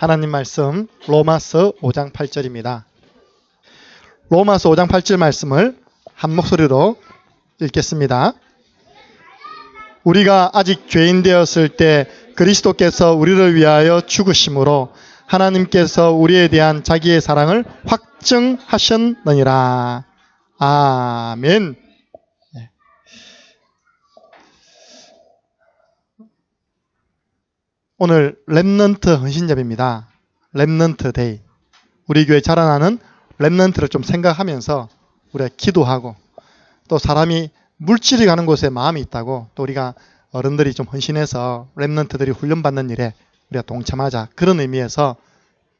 하나님 말씀 로마서 5장 8절입니다. 로마서 5장 8절 말씀을 한 목소리로 읽겠습니다. 우리가 아직 죄인 되었을 때 그리스도께서 우리를 위하여 죽으심으로 하나님께서 우리에 대한 자기의 사랑을 확증하셨느니라. 아멘. 오늘 렘넌트 헌신예배입니다. 렘넌트 데이. 우리 교회 자라나는 렘넌트를 좀 생각하면서 우리가 기도하고, 또 사람이 물질이 가는 곳에 마음이 있다고, 또 우리가 어른들이 좀 헌신해서 렘넌트들이 훈련받는 일에 우리가 동참하자, 그런 의미에서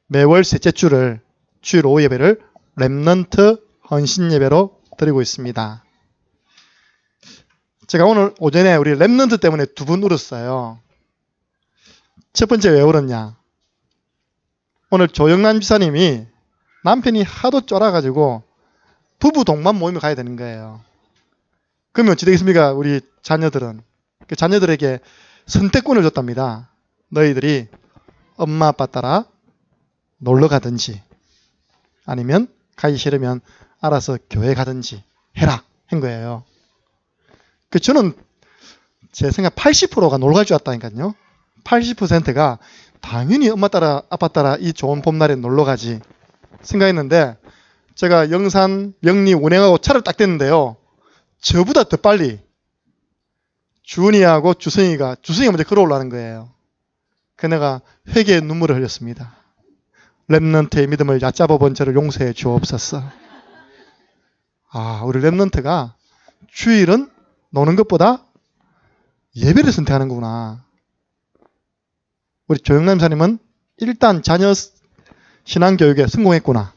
매월 셋째 주를 주일 오후 예배를 렘넌트 헌신예배로 드리고 있습니다. 제가 오늘 오전에 우리 렘넌트 때문에 두 분 울었어요. 첫 번째 왜 울었냐? 오늘 조영란 지사님이 남편이 하도 쫄아가지고 부부 동반 모임에 가야 되는 거예요. 그러면 어찌 되겠습니까? 우리 자녀들은. 그 자녀들에게 선택권을 줬답니다. 너희들이 엄마 아빠 따라 놀러 가든지 아니면 가기 싫으면 알아서 교회 가든지 해라 한 거예요. 저는 제 생각 80%가 놀러 갈 줄 알았다니까요. 80%가 당연히 엄마 따라 아빠 따라 이 좋은 봄날에 놀러 가지 생각했는데, 제가 영산 명리 운행하고 차를 딱 댔는데요, 저보다 더 빨리 주은이하고 주성이가 먼저 걸어올라는 거예요. 그 내가 회개의 눈물을 흘렸습니다. 렘넌트의 믿음을 얕잡아 본 저를 용서해 주옵소서. 우리 렘넌트가 주일은 노는 것보다 예배를 선택하는구나. 우리 조영남 사님은 일단 자녀 신앙교육에 성공했구나.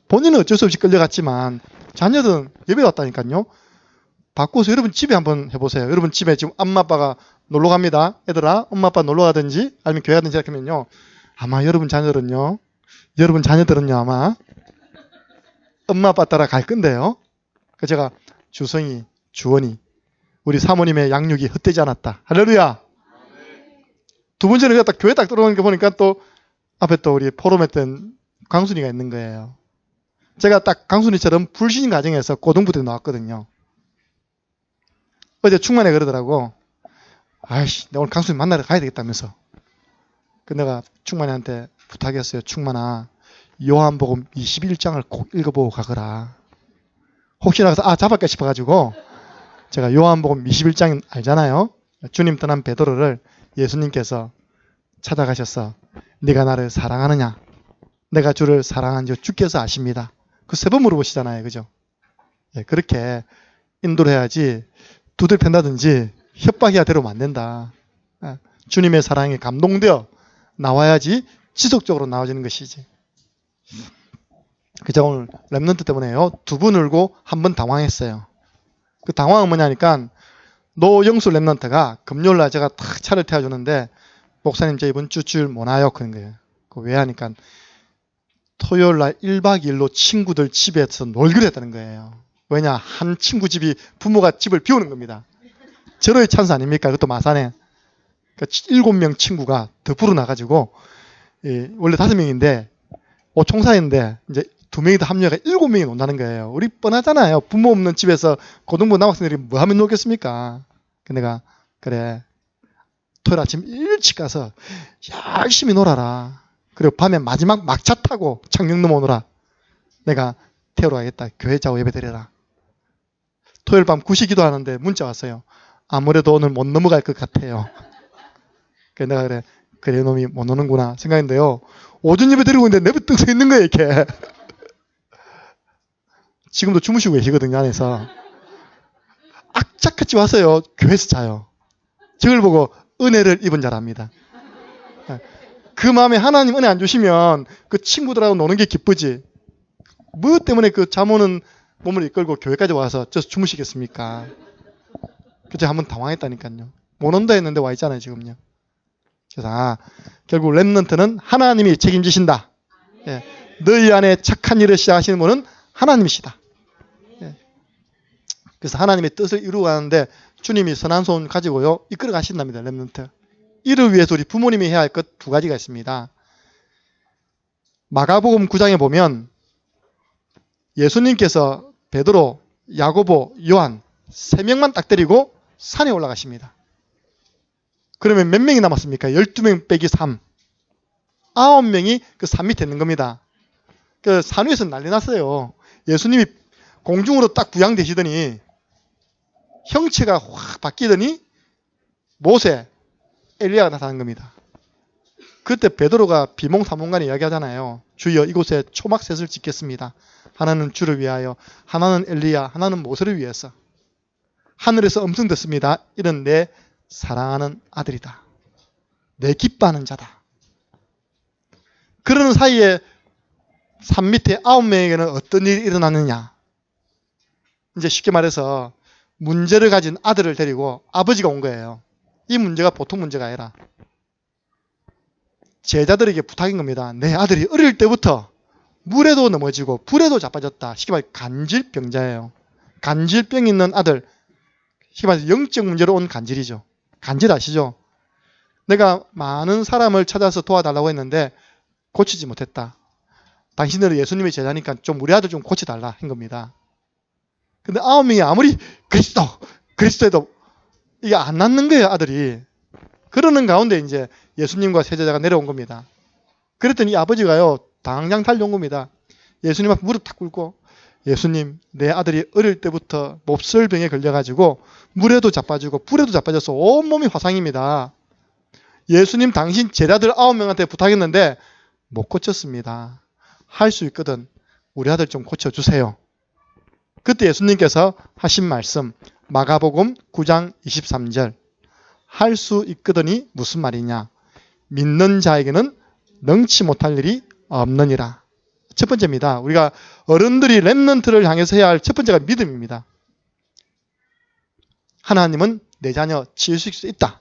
본인은 어쩔 수 없이 끌려갔지만 자녀들은 예배 왔다니까요. 바꿔서 여러분 집에 한번 해보세요. 여러분 집에 지금 엄마 아빠가 놀러 갑니다. 얘들아, 엄마 아빠 놀러 가든지 아니면 교회 가든지 하면요, 아마 여러분 자녀들은요 아마 엄마 아빠 따라 갈 건데요. 그래서 제가 주성이, 주원이, 우리 사모님의 양육이 헛되지 않았다. 할렐루야. 두 번째는 딱 교회 딱 들어오는 거 보니까 또 앞에 또 우리 포럼했던 강순이가 있는 거예요. 제가 딱 강순이처럼 불신 가정에서 고등부대 나왔거든요. 어제 충만에 그러더라고. 아이씨, 내가 오늘 강순이 만나러 가야 되겠다면서. 내가 충만이한테 부탁했어요. 충만아, 요한복음 21장을 꼭 읽어보고 가거라. 혹시나 가서 잡을까 싶어가지고 제가 요한복음 21장 알잖아요. 주님 떠난 베드로를 예수님께서 찾아가셔서 네가 나를 사랑하느냐? 내가 주를 사랑하는지 주께서 아십니다. 그 세 번 물어보시잖아요. 그죠? 그렇게 인도를 해야지 두들 팬다든지 협박이야 데려오면 안 된다. 주님의 사랑에 감동되어 나와야지 지속적으로 나와지는 것이지. 제가 오늘 렘넌트 때문에요, 두 번 울고 한 번 당황했어요. 그 당황은 뭐냐니까, 노영수 렘넌트가 금요일날 제가 탁 차를 태워주는데, 목사님 저 이번 주 주일 못 와요. 그런 거예요. 왜 하니까 토요일날 1박 2일로 친구들 집에서 놀기로 했다는 거예요. 왜냐, 한 친구 집이 부모가 집을 비우는 겁니다. 절호의 찬스 아닙니까? 그것도 마산에. 7명 친구가 더 불어나가지고, 원래 5명인데 총사인데 이제 2명이 더 합류해서 7명이 논다는 거예요. 우리 뻔하잖아요. 부모 없는 집에서 고등부 남학생들이 뭐 하면 놀겠습니까? 내가 그래, 토요일 아침 일찍 가서 열심히 놀아라. 그리고 밤에 마지막 막차 타고 창녕 넘어오느라 내가 태우러 가겠다. 교회 자고 예배 드려라. 토요일 밤 9시 기도하는데 문자 왔어요. 아무래도 오늘 못 넘어갈 것 같아요. 그래서 내가 그래 놈이 못 오는구나 생각했는데요, 오전 예배 드리고 있는데 내버 떡 서 있는 거예요. 이렇게. 지금도 주무시고 계시거든요, 안에서. 악착같이 와서요, 교회에서 자요. 저걸 보고 은혜를 입은 자랍니다. 그 마음에 하나님 은혜 안 주시면 그 친구들하고 노는 게 기쁘지, 뭐 때문에 그 잠 오는 몸을 이끌고 교회까지 와서 저 주무시겠습니까? 그래서 한번 당황했다니까요. 못 온다 했는데 와 있잖아요, 지금요. 그래서 결국 렘넌트는 하나님이 책임지신다. 너희 안에 착한 일을 시작하시는 분은 하나님이시다. 그래서 하나님의 뜻을 이루어가는데 주님이 선한 손 가지고요, 이끌어 가신답니다. 렘넌트. 이를 위해서 우리 부모님이 해야 할 것 두 가지가 있습니다. 마가복음 9장에 보면 예수님께서 베드로, 야고보, 요한 3명만 딱 데리고 산에 올라가십니다. 그러면 몇 명이 남았습니까? 12명 빼기 3. 9명이 그 산 밑에 있는 겁니다. 그 산 위에서 난리 났어요. 예수님이 공중으로 딱 부양되시더니 형체가 확 바뀌더니 모세, 엘리야가 나타난 겁니다. 그때 베드로가 비몽사몽간에 이야기하잖아요. 주여 이곳에 초막셋을 짓겠습니다. 하나는 주를 위하여, 하나는 엘리야, 하나는 모세를 위해서. 하늘에서 음성 듣습니다. 이런 내 사랑하는 아들이다. 내 기뻐하는 자다. 그러는 사이에 산 밑에 9명에게는 어떤 일이 일어났느냐. 이제 쉽게 말해서 문제를 가진 아들을 데리고 아버지가 온 거예요. 이 문제가 보통 문제가 아니라 제자들에게 부탁인 겁니다. 내 아들이 어릴 때부터 물에도 넘어지고 불에도 자빠졌다. 쉽게 말해 간질병자예요. 간질병 있는 아들. 쉽게 말해서 영적 문제로 온 간질이죠. 간질 아시죠? 내가 많은 사람을 찾아서 도와달라고 했는데 고치지 못했다. 당신들은 예수님의 제자니까 좀 우리 아들 좀 고쳐달라 한 겁니다. 근데 9명이 아무리 그리스도 해도 이게 안 낫는 거예요, 아들이. 그러는 가운데 이제 예수님과 세제자가 내려온 겁니다. 그랬더니 이 아버지가요, 당장 달려온 겁니다. 예수님 앞에 무릎 탁 꿇고, 예수님, 내 아들이 어릴 때부터 몹쓸병에 걸려가지고 물에도 자빠지고 불에도 자빠져서 온몸이 화상입니다. 예수님 당신 제자들 9명한테 부탁했는데 못 고쳤습니다. 할 수 있거든 우리 아들 좀 고쳐주세요. 그때 예수님께서 하신 말씀 마가복음 9장 23절 할 수 있거든이 무슨 말이냐. 믿는 자에게는 능치 못할 일이 없느니라. 첫 번째입니다. 우리가 어른들이 렘넌트를 향해서 해야 할 첫 번째가 믿음입니다. 하나님은 내 자녀 치유시킬 수 있다.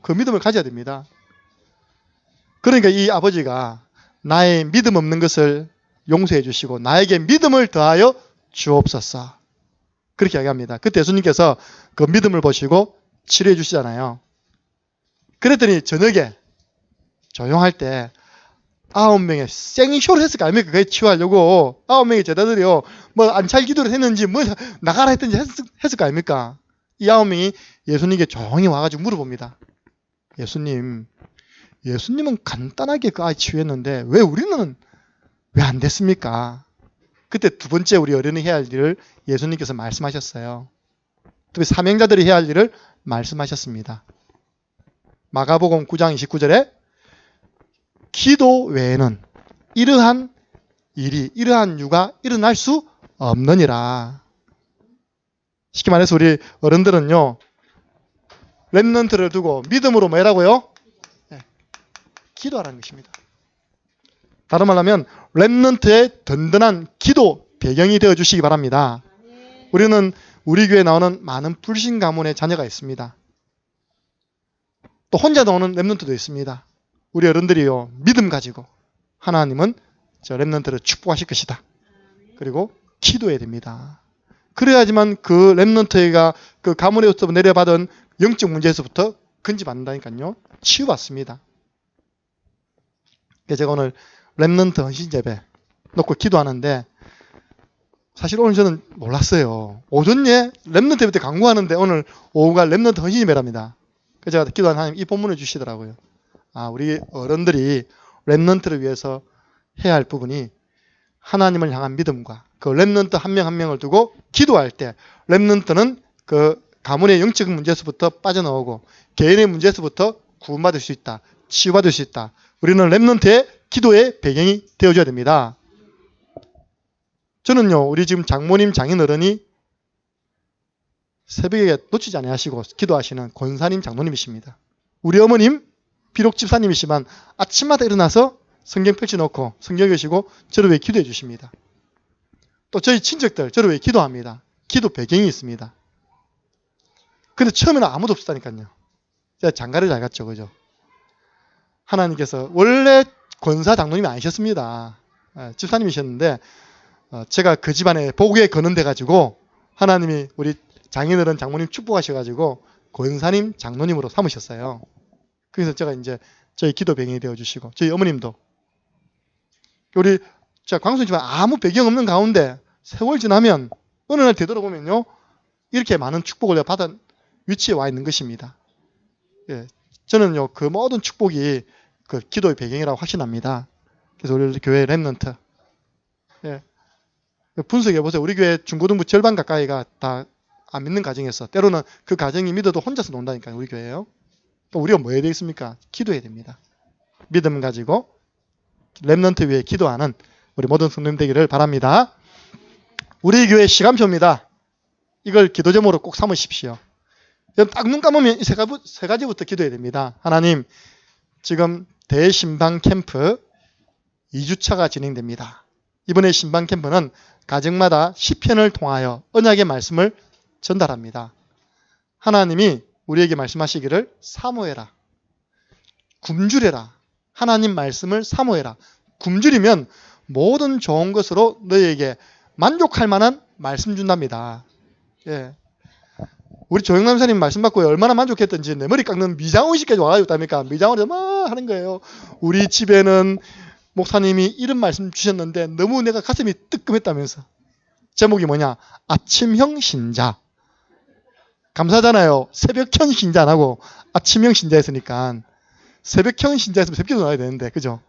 그 믿음을 가져야 됩니다. 그러니까 이 아버지가 나의 믿음 없는 것을 용서해 주시고 나에게 믿음을 더하여 주옵소서. 그렇게 이야기합니다. 그때 예수님께서 그 믿음을 보시고 치료해 주시잖아요. 그랬더니 저녁에 조용할 때 9명의 생쇼를 했을 거 아닙니까? 그게 치유하려고 9명의 제자들이요. 뭐 안찰 기도를 했는지 뭐 나가라 했든지 했을 거 아닙니까? 이 9명이 예수님께 조용히 와가지고 물어봅니다. 예수님은 간단하게 그 아이 치유했는데 왜 우리는 왜 안 됐습니까? 그때 두 번째 우리 어른이 해야 할 일을 예수님께서 말씀하셨어요. 특히 사명자들이 해야 할 일을 말씀하셨습니다. 마가복음 9장 29절에 기도 외에는 이러한 일이, 이러한 유가 일어날 수 없느니라. 쉽게 말해서 우리 어른들은요, 렘넌트를 두고 믿음으로 뭐라고요? 네, 기도하라는 것입니다. 다른 말로 하면 렘넌트의 든든한 기도 배경이 되어 주시기 바랍니다. 우리는 우리 교회에 나오는 많은 불신 가문의 자녀가 있습니다. 또 혼자 나오는 렘넌트도 있습니다. 우리 어른들이요, 믿음 가지고 하나님은 저 렘넌트를 축복하실 것이다. 그리고 기도해야 됩니다. 그래야지만 그 렘넌트가 그 가문에서 내려받은 영적 문제에서부터 건지받는다니까요. 치유받습니다. 그래서 제가 오늘 렘넌트 헌신예배 놓고 기도하는데 사실 오늘 저는 몰랐어요. 오전에 렘넌트 예배 때 강구하는데 오늘 오후가 렘넌트 헌신예배랍니다. 그래서 제가 기도한 하나님 이 본문을 주시더라고요. 아, 우리 어른들이 렘넌트를 위해서 해야 할 부분이 하나님을 향한 믿음과 그 렘넌트 한 명 한 명을 두고 기도할 때 렘넌트는 그 가문의 영적 문제에서부터 빠져나오고 개인의 문제에서부터 구원받을 수 있다. 치유받을 수 있다. 우리는 렘넌트의 기도의 배경이 되어줘야 됩니다. 저는요, 우리 지금 장모님 장인어른이 새벽에 놓치지 아니하시고 기도하시는 권사님 장로님이십니다. 우리 어머님 비록 집사님이시지만 아침마다 일어나서 성경 펼쳐놓고 성경 읽으시고 저를 위해 기도해 주십니다. 또 저희 친척들 저를 위해 기도합니다. 기도 배경이 있습니다. 근데 처음에는 아무도 없었다니까요. 제가 장가를 잘 갔죠. 그죠? 하나님께서 원래 권사 장로님이 아니셨습니다. 집사님이셨는데 제가 그 집안에 복에 거는 데 가지고 하나님이 우리 장인어른 장모님 축복하셔가지고 권사님 장로님으로 삼으셨어요. 그래서 제가 이제 저희 기도 병이 되어주시고 저희 어머님도 우리 광수님지만 아무 배경 없는 가운데 세월 지나면 어느 날 되돌아보면요, 이렇게 많은 축복을 내가 받은 위치에 와 있는 것입니다. 예, 저는요 그 모든 축복이 그 기도의 배경이라고 확신합니다. 그래서 우리 교회 렘넌트, 예, 분석해보세요. 우리 교회 중고등부 절반 가까이가 다 안 믿는 가정에서, 때로는 그 가정이 믿어도 혼자서 논다니까요. 우리 교회요. 우리가 뭐 해야 되겠습니까? 기도해야 됩니다. 믿음 가지고 렘넌트 위에 기도하는 우리 모든 성도님 되기를 바랍니다. 우리 교회 시간표입니다. 이걸 기도 제목으로 꼭 삼으십시오. 딱 눈 감으면 이 세 가지부터 기도해야 됩니다. 하나님, 지금 대신방 캠프 2주차가 진행됩니다. 이번에 신방 캠프는 가정마다 시편을 통하여 언약의 말씀을 전달합니다. 하나님이 우리에게 말씀하시기를 사모해라, 굶주려라. 하나님 말씀을 사모해라. 굶주리면 모든 좋은 것으로 너희에게 만족할 만한 말씀 준답니다. 예. 우리 조영남 사님 말씀 받고 얼마나 만족했던지 내 머리 깎는 미장원 씨까지 와가지고 있답니까? 미장원에서 막 하는 거예요. 우리 집에는 목사님이 이런 말씀 주셨는데 너무 내가 가슴이 뜨끔했다면서. 제목이 뭐냐? 아침형 신자. 감사하잖아요. 새벽형 신자 안 하고 아침형 신자 했으니까. 새벽형 신자 했으면 새벽에도 나와야 되는데, 그죠?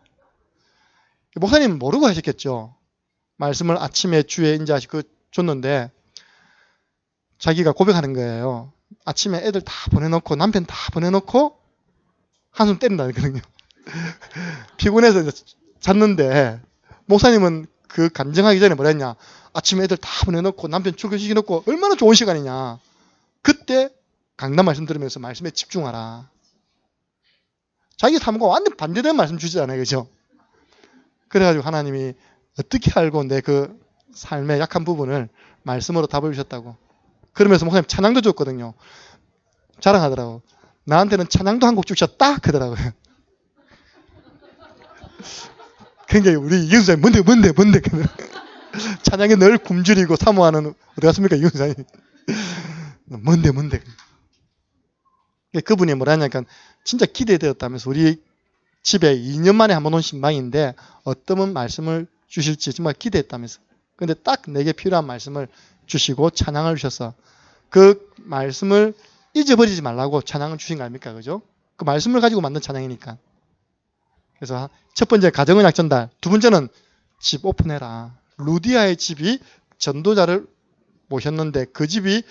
목사님 모르고 하셨겠죠. 말씀을 아침에 주에 이제 줬는데 자기가 고백하는 거예요. 아침에 애들 다 보내놓고 남편 다 보내놓고 한숨 때린다거든요. 피곤해서 잤는데 목사님은 그 간증하기 전에 뭐라 했냐? 아침에 애들 다 보내놓고 남편 출근시켜놓고 얼마나 좋은 시간이냐. 그때 강단 말씀 들으면서 말씀에 집중하라. 자기 삶과 완전 반대되는 말씀 주시잖아요. 그죠? 그래가지고 하나님이 어떻게 알고 내 그 삶의 약한 부분을 말씀으로 답을 주셨다고. 그러면서 목사님 찬양도 줬거든요. 자랑하더라고. 나한테는 찬양도 한 곡 주셨다? 그러더라고요. 굉장히 우리 이경수님 뭔데. 찬양에 늘 굶주리고 사모하는 어디 갔습니까? 이경수님. 뭔데. 그분이 뭐라 하냐니까 진짜 기대되었다면서 우리 집에 2년 만에 한 번 온 신방인데 어떤 말씀을 주실지 정말 기대했다면서. 근데 딱 내게 필요한 말씀을 주시고 찬양을 주셔서 그 말씀을 잊어버리지 말라고 찬양을 주신 거 아닙니까? 그죠? 그 말씀을 가지고 만든 찬양이니까. 그래서 첫 번째 가정언약 전달, 두 번째는 집 오픈해라. 루디아의 집이 전도자를 모셨는데 그 집이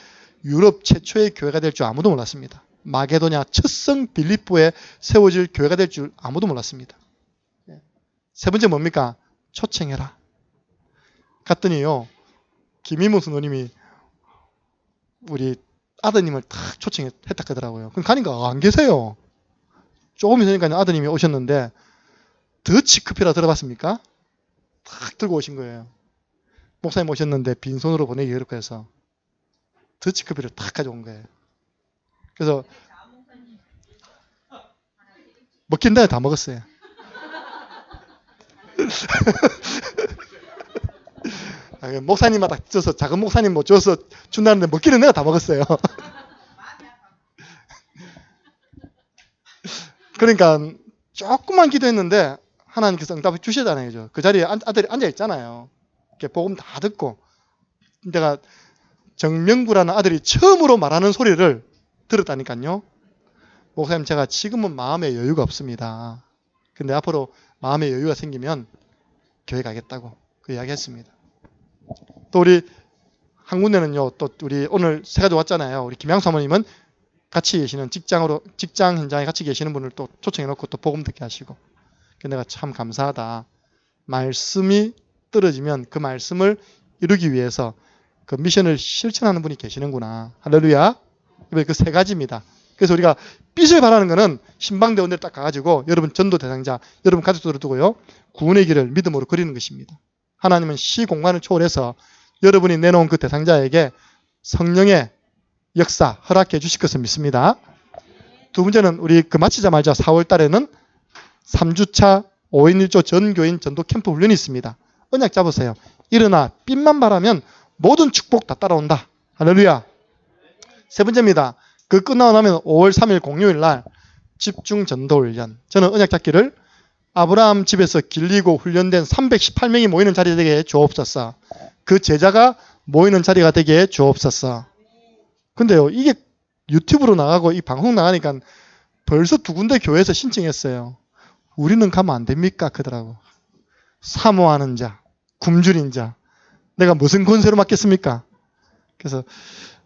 유럽 최초의 교회가 될 줄 아무도 몰랐습니다. 마게도냐 첫성 빌립보에 세워질 교회가 될 줄 아무도 몰랐습니다. 세 번째 뭡니까? 초청해라. 갔더니요, 김희문 선생님이 우리 아드님을 탁 초청했다 하더라고요. 그럼 가니까 안 계세요. 조금 있으니까 아드님이 오셨는데 더치커피라 들어봤습니까? 탁 들고 오신 거예요. 목사님 오셨는데 빈손으로 보내기 어렵고 해서 더치커피를 탁 가져온 거예요. 그래서 먹긴 다음에 다 먹었어요. 목사님마다 줘서, 작은 목사님 뭐 줘서 준다는데 먹기는 내가 다 먹었어요. 그러니까 조금만 기도했는데 하나님께서 응답을 주시잖아요. 그죠? 그 자리에 아들이 앉아있잖아요. 이렇게 복음 다 듣고. 내가 정명구라는 아들이 처음으로 말하는 소리를 들었다니까요. 목사님, 제가 지금은 마음에 여유가 없습니다. 근데 앞으로 마음에 여유가 생기면 교회 가겠다고 그 이야기 했습니다. 또 우리 한 군데는요, 또 우리 오늘 세 가지 왔잖아요. 우리 김양수 사모님은 같이 계시는 직장 현장에 같이 계시는 분을 또 초청해놓고 또 복음 듣게 하시고. 내가 참 감사하다. 말씀이 떨어지면 그 말씀을 이루기 위해서 그 미션을 실천하는 분이 계시는구나. 할렐루야. 그 세 가지입니다. 그래서 우리가 빚을 바라는 것은 신방대원들 딱 가가지고 여러분 전도 대상자, 여러분 가족들을 두고요, 구원의 길을 믿음으로 그리는 것입니다. 하나님은 시공간을 초월해서 여러분이 내놓은 그 대상자에게 성령의 역사 허락해 주실 것을 믿습니다. 두 번째는 우리 그 마치자마자 4월 달에는 3주차 5인 1조 전교인 전도 캠프 훈련이 있습니다. 언약 잡으세요. 일어나 빚만 바라면 모든 축복 다 따라온다. 할렐루야. 세 번째입니다. 그 끝나고 나면 5월 3일 공휴일 날 집중 전도 훈련. 저는 언약 잡기를 아브라함 집에서 길리고 훈련된 318명이 모이는 자리 되게 주옵소서. 그 제자가 모이는 자리가 되게 주옵소서. 근데요, 이게 유튜브로 나가고 이 방송 나가니까 벌써 2군데 교회에서 신청했어요. 우리는 가면 안 됩니까? 그러더라고. 사모하는 자, 굶주린 자. 내가 무슨 권세로 맡겠습니까? 그래서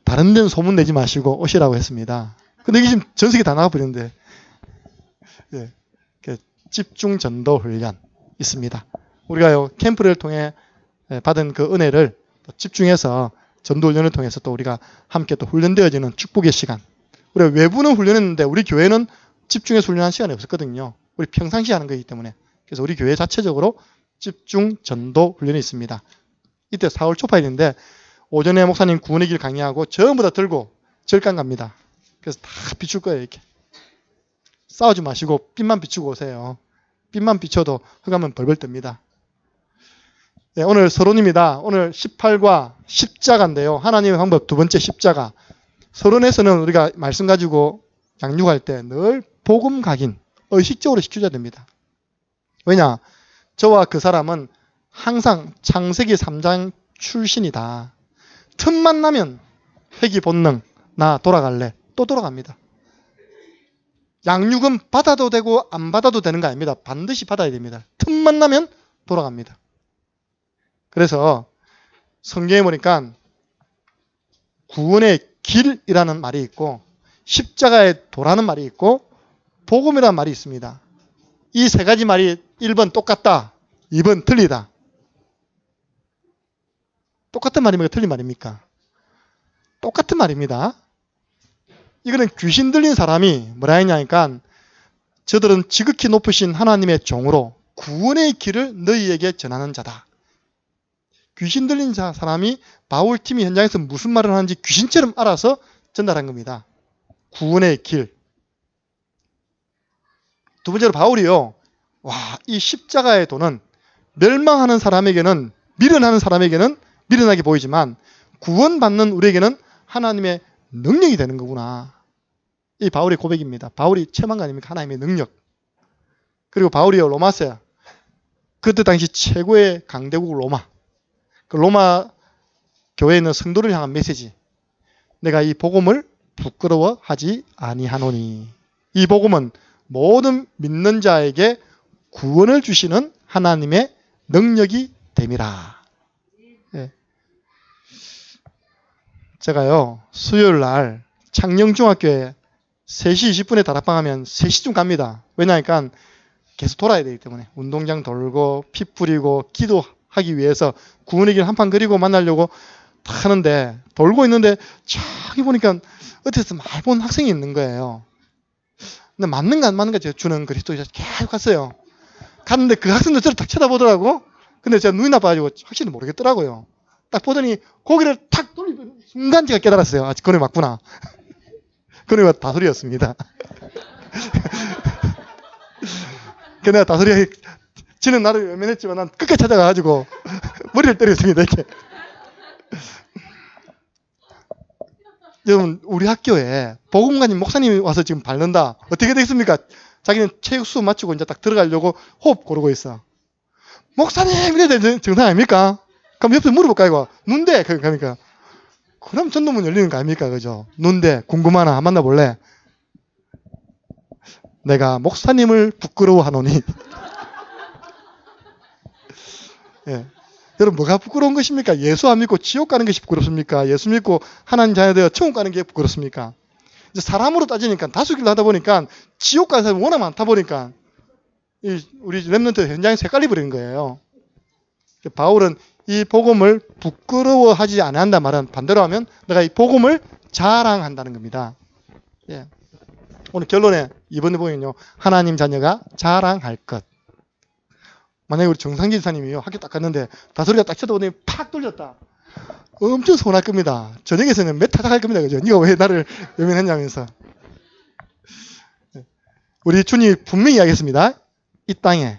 다른 데는 소문 내지 마시고 오시라고 했습니다. 근데 이게 지금 전 세계 다 나가버리는데. 예, 집중 전도 훈련 있습니다. 우리가요, 캠프를 통해 받은 그 은혜를 집중해서 전도 훈련을 통해서 또 우리가 함께 또 훈련되어지는 축복의 시간. 우리가 외부는 훈련했는데 우리 교회는 집중해서 훈련한 시간이 없었거든요. 우리 평상시 하는 거기 때문에. 그래서 우리 교회 자체적으로 집중 전도 훈련이 있습니다. 이때 4월 초파일인데 오전에 목사님 구원의 길 강의하고 전부 다 들고 절간 갑니다. 그래서 다 비출 거예요. 이렇게. 싸우지 마시고 빛만 비추고 오세요. 빛만 비춰도 흑암은 벌벌 뜹니다. 네, 오늘 서론입니다. 오늘 18과 십자가인데요. 하나님의 방법 2번째 십자가. 서론에서는 우리가 말씀 가지고 양육할 때 늘 복음 각인, 의식적으로 시켜줘야 됩니다. 왜냐? 저와 그 사람은 항상 창세기 3장 출신이다. 틈만 나면 회귀 본능, 나 돌아갈래. 또 돌아갑니다. 양육은 받아도 되고 안 받아도 되는 거 아닙니다. 반드시 받아야 됩니다. 틈만 나면 돌아갑니다. 그래서 성경에 보니까 구원의 길이라는 말이 있고 십자가의 도라는 말이 있고 복음이라는 말이 있습니다. 이 3가지 말이 1번 똑같다, 2번 틀리다. 똑같은 말입니까? 틀린 말입니까? 똑같은 말입니다. 이거는 귀신 들린 사람이 뭐라 했냐니까 저들은 지극히 높으신 하나님의 종으로 구원의 길을 너희에게 전하는 자다. 귀신 들린 사람이 바울팀이 현장에서 무슨 말을 하는지 귀신처럼 알아서 전달한 겁니다. 구원의 길. 2번째로 바울이요. 이 십자가의 도는 멸망하는 사람에게는, 미련하는 사람에게는 미련하게 보이지만 구원받는 우리에게는 하나님의 능력이 되는 거구나. 이 바울의 고백입니다. 바울이 체험한 거 아닙니까? 하나님의 능력. 그리고 바울이요, 로마서야. 그때 당시 최고의 강대국 로마. 그 로마 교회에 있는 성도를 향한 메시지. 내가 이 복음을 부끄러워하지 아니하노니. 이 복음은 모든 믿는 자에게 구원을 주시는 하나님의 능력이 됨이라. 예. 제가요, 수요일 날 창녕중학교에 3시 20분에 다락방하면 3시쯤 갑니다. 왜냐하니까 계속 돌아야 되기 때문에. 운동장 돌고 피 뿌리고 기도하기 위해서 구원의 길 한판 그리고 만나려고 딱 하는데 돌고 있는데 저기 보니까 어디서 많이 본 학생이 있는 거예요. 근데 맞는가 안 맞는가 제가 주는 그리스도에 계속 갔어요. 갔는데 그 학생도 저를 딱 쳐다보더라고. 근데 제가 눈이 나빠가지고 확실히 모르겠더라고요. 딱 보더니 고개를 탁 돌리던 순간 제가 깨달았어요. 아, 그놈이 맞구나. 그놈이 다소리였습니다. 그 내가 다소리, 지는 나를 외면했지만 난 끝까지 찾아가가지고 머리를 때렸습니다. 이렇게. 여러분, 우리 학교에 보금관님 목사님이 와서 지금 밟는다. 어떻게 되겠습니까? 자기는 체육 수업 마치고 이제 딱 들어가려고 호흡 고르고 있어. 목사님! 이래 정상 아닙니까? 그럼 옆에서 물어볼까, 이거? 눈대! 그러니까. 그럼 전도문 열리는 거 아닙니까? 그죠? 눈대, 궁금하나? 만나볼래? 내가 목사님을 부끄러워하노니. 예. 여러분, 뭐가 부끄러운 것입니까? 예수 안 믿고 지옥 가는 것이 부끄럽습니까? 예수 믿고 하나님 자녀 되어 천국 가는 게 부끄럽습니까? 이제 사람으로 따지니까 다수기를 하다 보니까 지옥 가는 사람이 워낙 많다 보니까 우리 랩런트 현장에서 헷갈려 버리는 거예요. 바울은 이 복음을 부끄러워하지 않는다 말은 반대로 하면 내가 이 복음을 자랑한다는 겁니다. 예. 오늘 결론에 이번에 보면요, 하나님 자녀가 자랑할 것. 만약에 우리 정상기 지사님이요, 학교 딱 갔는데 다소리가 딱 쳐다보더니 팍 돌렸다. 엄청 서운할 겁니다. 저녁에서는 몇 타닥할 겁니다. 그죠? 네가 왜 나를 외면했냐면서. 우리 주님이 분명히 이야기했습니다. 이 땅에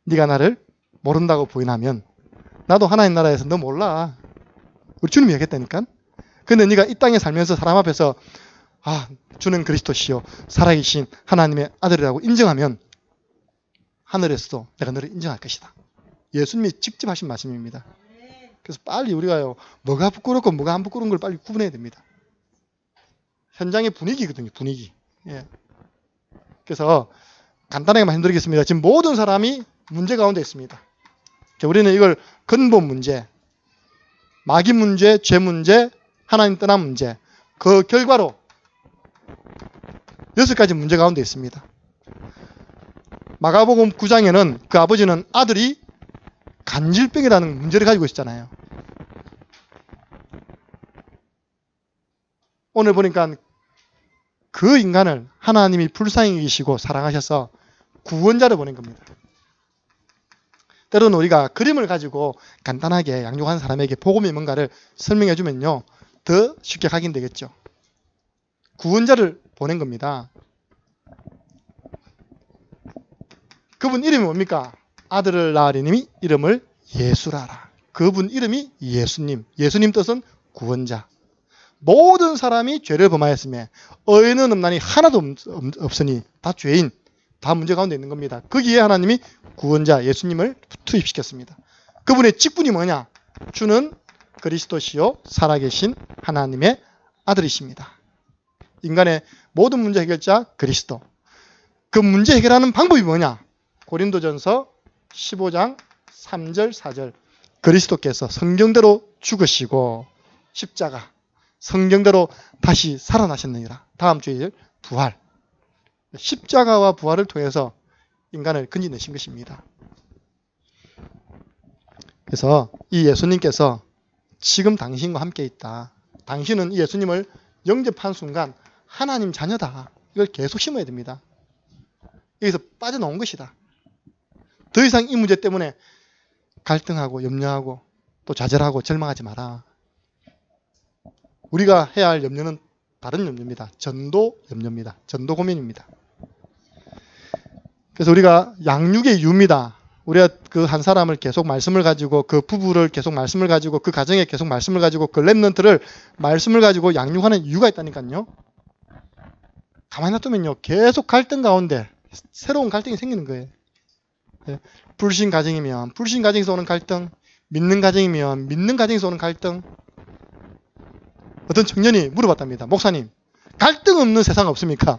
네가 나를 모른다고 부인하면 나도 하나님 나라에서 너 몰라. 우리 주님이 이야기했다니까. 근데 네가 이 땅에 살면서 사람 앞에서 주는 그리스도시요 살아계신 하나님의 아들이라고 인정하면 하늘에서도 내가 너를 인정할 것이다. 예수님이 직접 하신 말씀입니다. 그래서 빨리 우리가요, 뭐가 부끄럽고 뭐가 안 부끄러운 걸 빨리 구분해야 됩니다. 현장의 분위기거든요, 분위기. 예. 그래서 간단하게 말씀드리겠습니다. 지금 모든 사람이 문제 가운데 있습니다. 우리는 이걸 근본 문제, 마귀 문제, 죄 문제, 하나님 떠난 문제, 그 결과로 6가지 문제 가운데 있습니다. 마가복음 9장에는 그 아버지는 아들이 간질병이라는 문제를 가지고 있잖아요. 오늘 보니까 그 인간을 하나님이 불쌍히 여기시고 사랑하셔서 구원자를 보낸 겁니다. 때로는 우리가 그림을 가지고 간단하게 양육하는 사람에게 복음이 뭔가를 설명해 주면요, 더 쉽게 각인되겠죠. 구원자를 보낸 겁니다. 그분 이름이 뭡니까? 아들을 낳으리니 이름을 예수라라. 그분 이름이 예수님. 예수님 뜻은 구원자. 모든 사람이 죄를 범하였으며 의인은 없나니 하나도 없으니 다 죄인, 다 문제 가운데 있는 겁니다. 거기에 하나님이 구원자 예수님을 투입시켰습니다. 그분의 직분이 뭐냐? 주는 그리스도시요 살아계신 하나님의 아들이십니다. 인간의 모든 문제 해결자 그리스도. 그 문제 해결하는 방법이 뭐냐? 고린도전서 15장 3절 4절. 그리스도께서 성경대로 죽으시고 십자가, 성경대로 다시 살아나셨느니라. 다음 주일 부활. 십자가와 부활을 통해서 인간을 건져내신 것입니다. 그래서 이 예수님께서 지금 당신과 함께 있다. 당신은 이 예수님을 영접한 순간 하나님 자녀다. 이걸 계속 심어야 됩니다. 여기서 빠져나온 것이다. 더 이상 이 문제 때문에 갈등하고 염려하고 또 좌절하고 절망하지 마라. 우리가 해야 할 염려는 다른 염려입니다. 전도 염려입니다. 전도 고민입니다. 그래서 우리가 양육의 이유입니다. 우리가 그 한 사람을 계속 말씀을 가지고, 그 부부를 계속 말씀을 가지고, 그 가정에 계속 말씀을 가지고, 그 렘넌트를 말씀을 가지고 양육하는 이유가 있다니까요. 가만히 놔두면요, 계속 갈등 가운데 새로운 갈등이 생기는 거예요. 불신 가정이면 불신 가정에서 오는 갈등, 믿는 가정이면 믿는 가정에서 오는 갈등. 어떤 청년이 물어봤답니다. 목사님, 갈등 없는 세상 없습니까?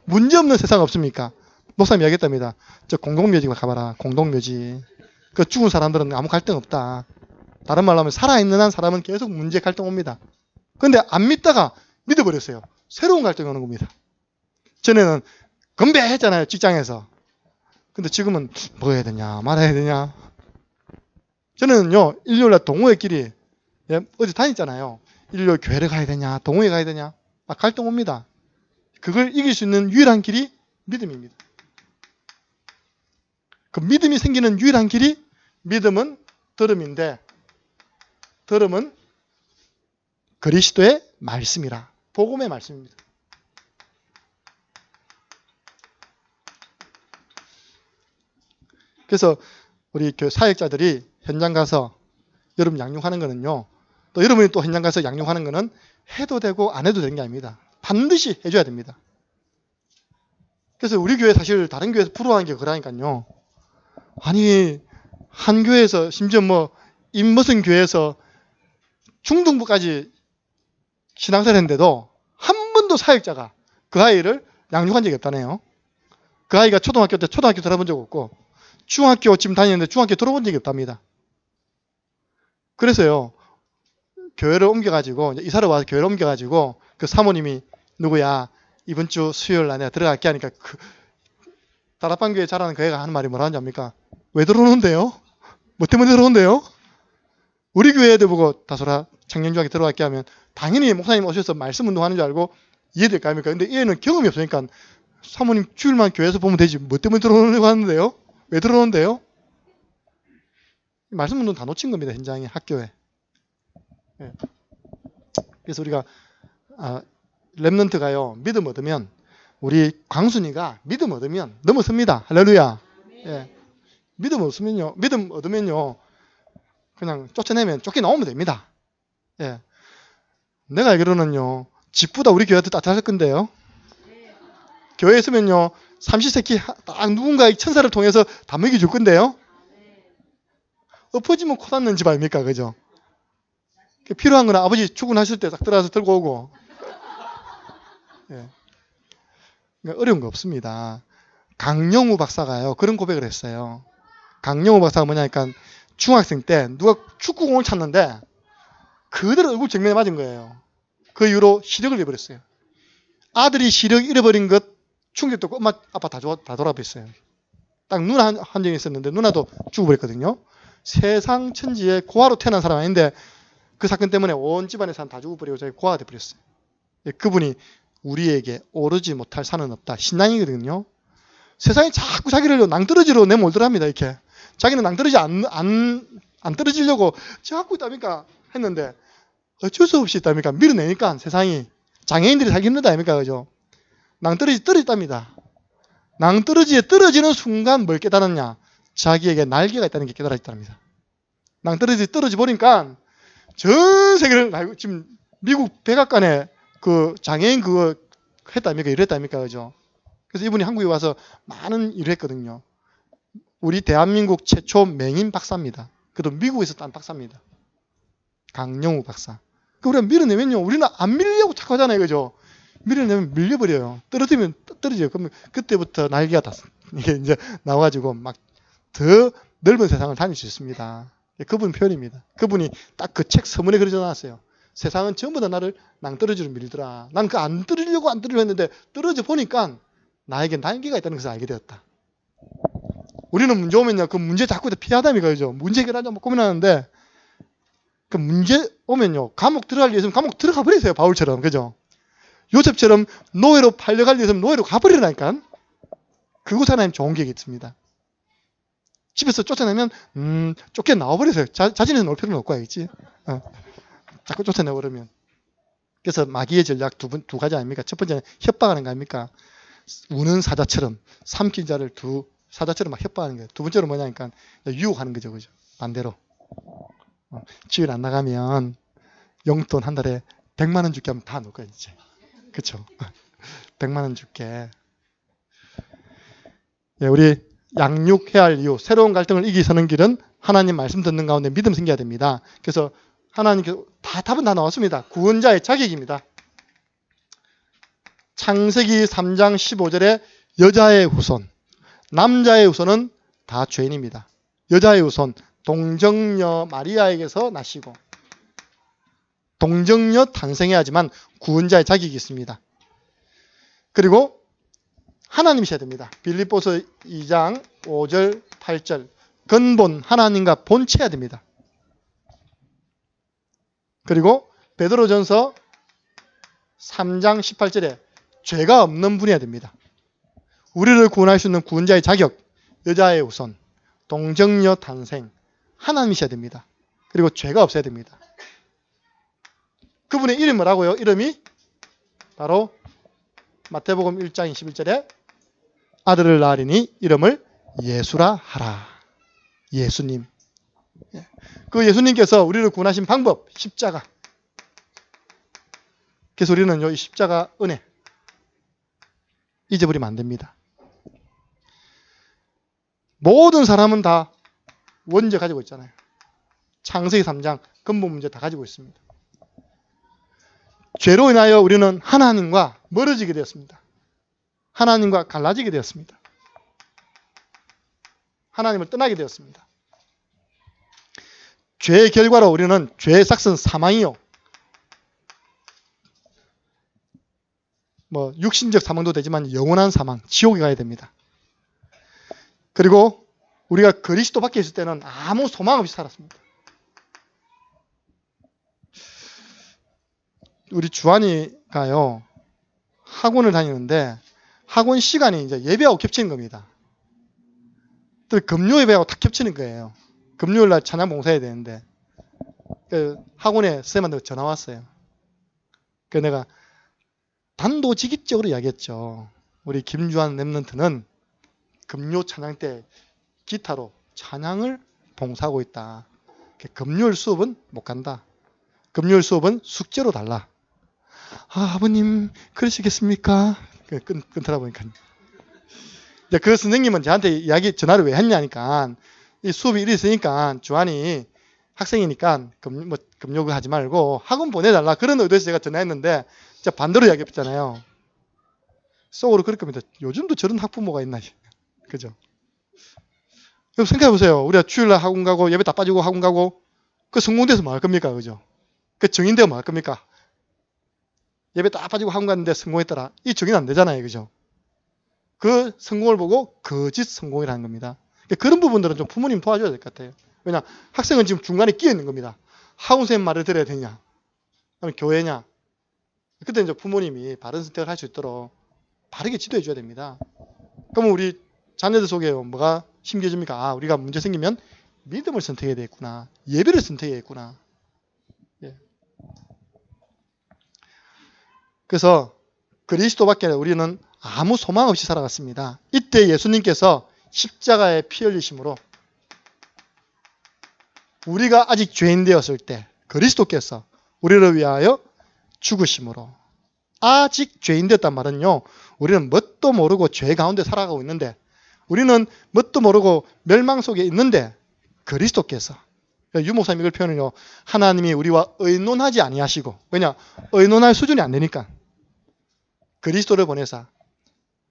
문제 없는 세상 없습니까? 목사님이 이야기했답니다. 저 공동묘지 가봐라. 공동묘지. 그 죽은 사람들은 아무 갈등 없다. 다른 말로 하면 살아있는 한 사람은 계속 문제 갈등 옵니다. 그런데 안 믿다가 믿어버렸어요. 새로운 갈등이 오는 겁니다. 전에는 건배했잖아요. 직장에서. 근데 지금은 뭐 해야 되냐, 말아야 되냐. 저는요, 일요일날 동호회끼리 어디 다녔잖아요. 일요일 교회를 가야 되냐, 동호회 가야 되냐. 막 갈등 옵니다. 그걸 이길 수 있는 유일한 길이 믿음입니다. 그 믿음이 생기는 유일한 길이, 믿음은 들음인데, 들음은 그리스도의 말씀이라. 복음의 말씀입니다. 그래서 우리 사역자들이 현장 가서 여러분 양육하는 거는요, 또 여러분이 또 현장 가서 양육하는 거는 해도 되고 안 해도 되는 게 아닙니다. 반드시 해줘야 됩니다. 그래서 우리 교회 사실 다른 교회에서 부러워하는 게 그러니까요. 아니, 한 교회에서, 심지어 임무선 교회에서 중등부까지 신앙생활 했는데도 한 번도 사역자가 그 아이를 양육한 적이 없다네요. 그 아이가 초등학교 때 초등학교 들어본 적 없고, 중학교 지금 다니는데 중학교 들어본 적이 없답니다. 그래서요, 교회를 옮겨가지고, 이사를 와서 교회를 옮겨가지고, 그 사모님이 누구야, 이번 주 수요일 날 내가 들어갈게 하니까, 다락방 교회 잘하는 그 애가 하는 말이 뭐라는지 압니까? 왜 들어오는데요? 뭐 때문에 들어오는데요? 우리 교회에도 보고 다소라 청년중학교 들어갈게 하면, 당연히 목사님 오셔서 말씀 운동하는 줄 알고 이해될 거 아닙니까? 근데 얘는 경험이 없으니까, 사모님 주일만 교회에서 보면 되지, 뭐 때문에 들어오려고 하는데요? 왜 들어오는데요? 말씀 운동 다 놓친 겁니다. 현장에, 학교에. 예. 그래서 우리가 렘넌트가요, 믿음 얻으면, 우리 광순이가 믿음 얻으면 넘어섭니다. 할렐루야. 예. 믿음 얻으면요, 그냥 쫓아내면 쫓겨나오면 됩니다. 예. 내가 알기로는요, 집보다 우리 교회도 따뜻할 건데요. 교회에 있으면요, 삼시세끼 딱 누군가의 천사를 통해서 다 먹여줄 건데요. 엎어지면 코 닿는 집 아닙니까? 그죠? 필요한 거는 아버지 출근하실 때 딱 들어가서 들고 오고. 예. 그러니까 어려운 거 없습니다. 강영우 박사가요, 그런 고백을 했어요. 강영우 박사가 뭐냐니까 중학생 때 누가 축구공을 찼는데 그대로 얼굴 정면에 맞은 거예요. 그 이후로 시력을 잃어버렸어요. 아들이 시력 잃어버린 것 충격도 없고 엄마 아빠 다 돌아버렸어요. 딱 누나 한 적이 있었는데 누나도 죽어버렸거든요. 세상 천지에 고아로 태어난 사람 아닌데 그 사건 때문에 온 집안의 사람 다 죽어버리고 자기 고아가 돼버렸어요. 그분이 우리에게 오르지 못할 산은 없다. 신앙이거든요. 세상에 자꾸 자기를 낭떠러지로 내몰더랍니다. 이렇게. 자기는 낭떠러지 안 떨어지려고 자꾸 있다니까 했는데 어쩔 수 없이 있다니까 밀어내니까 세상이 장애인들이 살기 힘들다 아닙니까? 그죠? 낭떠러지 떨어졌답니다. 낭떠러지에 떨어지는 순간 뭘 깨달았냐? 자기에게 날개가 있다는 게 깨달아졌답니다. 낭떠러지에 떨어져 보니까 전 세계를 지금 미국 백악관에 그 장애인 그거 했답니까? 이랬답니까? 그죠? 그래서 이분이 한국에 와서 많은 일을 했거든요. 우리 대한민국 최초 맹인 박사입니다. 그래도 미국에서 딴 박사입니다. 강영우 박사. 우리가 밀어내면요. 우리는 안 밀려고 자꾸 하잖아요. 그죠? 밀어내면 밀려버려요. 떨어지면 떨어져요. 그러면 그때부터 날개가 다 이게 이제 나와가지고 막 더 넓은 세상을 다닐 수 있습니다. 그분 표현입니다. 그분이 딱 그 책 서문에 그러져 놨어요. 세상은 전부 다 나를 낭떠러지로 밀더라. 난 그 안 떨어지려고 했는데 떨어져 보니까 나에게 날개가 있다는 것을 알게 되었다. 우리는 문제 오면요. 그 문제 자꾸 피하다니까, 그죠? 문제 해결하자 뭐 고민하는데 그 문제 오면요. 감옥 들어갈 일 있으면 감옥 들어가 버리세요. 바울처럼. 그죠? 요셉처럼 노예로 팔려갈 일 있으면 노예로 가버리라니까. 그곳 하나님 좋은 계획이 있습니다. 집에서 쫓아내면 쫓겨 나와버리세요. 자신에서 놀 필요는 없고 알겠지? 자꾸 쫓아내버리면. 그래서 마귀의 전략 두 가지 아닙니까? 첫 번째는 협박하는 거 아닙니까? 우는 사자처럼 삼킨 자를 사자처럼 막 협박하는 거예요. 두 번째로 뭐냐니까 유혹하는 거죠. 그죠? 반대로. 지원 안 나가면 용돈 한 달에 100만 원 줄게 하면 다 놓을 거야 이제. 그렇죠? 100만 원 줄게. 예, 우리 양육해야 할 이유, 새로운 갈등을 이기 서는 길은 하나님 말씀 듣는 가운데 믿음 생겨야 됩니다. 그래서 하나님께서 답은 다 나왔습니다. 구원자의 자격입니다. 창세기 3장 15절에 여자의 후손, 남자의 후손은 다 죄인입니다. 여자의 후손, 동정녀 마리아에게서 나시고 동정녀 탄생해야지만 구원자의 자격이 있습니다. 그리고 하나님이셔야 됩니다. 빌립보서 2장 5절 8절 근본 하나님과 본체해야 됩니다. 그리고 베드로전서 3장 18절에 죄가 없는 분이어야 됩니다. 우리를 구원할 수 있는 구원자의 자격, 여자의 후손, 동정녀 탄생, 하나님이셔야 됩니다. 그리고 죄가 없어야 됩니다. 그분의 이름이 뭐라고요? 이름이 바로 마태복음 1장 21절에 아들을 낳으리니 이름을 예수라 하라. 예수님. 그 예수님께서 우리를 구원하신 방법, 십자가. 그래서 우리는 이 십자가 은혜 잊어버리면 안 됩니다. 모든 사람은 다 원죄 가지고 있잖아요. 창세기 3장 근본 문제 다 가지고 있습니다. 죄로 인하여 우리는 하나님과 멀어지게 되었습니다. 하나님과 갈라지게 되었습니다. 하나님을 떠나게 되었습니다. 죄의 결과로 우리는 죄의 삭은 사망이요. 육신적 사망도 되지만 영원한 사망, 지옥에 가야 됩니다. 그리고 우리가 그리스도 밖에 있을 때는 아무 소망 없이 살았습니다. 우리 주한이가요, 학원을 다니는데 학원 시간이 이제 예배하고 겹치는 겁니다. 또 금요 예배하고 다 겹치는 거예요. 금요일 날 찬양 봉사해야 되는데 학원에 선생님한테 전화 왔어요. 그래서 내가 단도직입적으로 이야기했죠. 우리 김주한 랩런트는 금요 찬양 때 기타로 찬양을 봉사하고 있다. 금요일 수업은 못 간다. 금요일 수업은 숙제로 달라. 아버님 그러시겠습니까? 끊더라 보니까 근데 그 선생님은 저한테 전화를 왜 했냐니까, 이 수업이 이리 있으니까, 주한이 학생이니까, 금욕을 하지 말고 학원 보내달라. 그런 의도에서 제가 전화했는데, 제가 반대로 이야기했잖아요. 속으로 그럴 겁니다. 요즘도 저런 학부모가 있나. 그죠? 그럼 생각해보세요. 우리가 주일날 학원 가고, 예배 다 빠지고 학원 가고, 그 성공돼서 뭐 할 겁니까? 그죠? 그 정인되면 뭐 할 겁니까? 예배 다 빠지고 학원 갔는데 성공했더라. 이 정인 안 되잖아요. 그죠? 그 성공을 보고 거짓 성공이라는 겁니다. 그런 부분들은 좀 부모님 도와줘야 될 것 같아요. 왜냐? 학생은 지금 중간에 끼어 있는 겁니다. 학원 선생님 말을 들어야 되냐? 아니면 교회냐? 그때 이제 부모님이 바른 선택을 할 수 있도록 바르게 지도해 줘야 됩니다. 그러면 우리 자녀들 속에 뭐가 심겨집니까? 아, 우리가 문제 생기면 믿음을 선택해야 되겠구나. 예배를 선택해야겠구나. 예. 그래서 그리스도밖에 우리는 아무 소망 없이 살아갔습니다. 이때 예수님께서 십자가에 피 흘리심으로 우리가 아직 죄인 되었을 때 그리스도께서 우리를 위하여 죽으심으로, 아직 죄인 되었단 말은요, 우리는 뭣도 모르고 죄 가운데 살아가고 있는데, 우리는 뭣도 모르고 멸망 속에 있는데 그리스도께서, 유 목사님 이걸 표현을요, 하나님이 우리와 의논하지 아니하시고, 왜냐? 의논할 수준이 안 되니까 그리스도를 보내사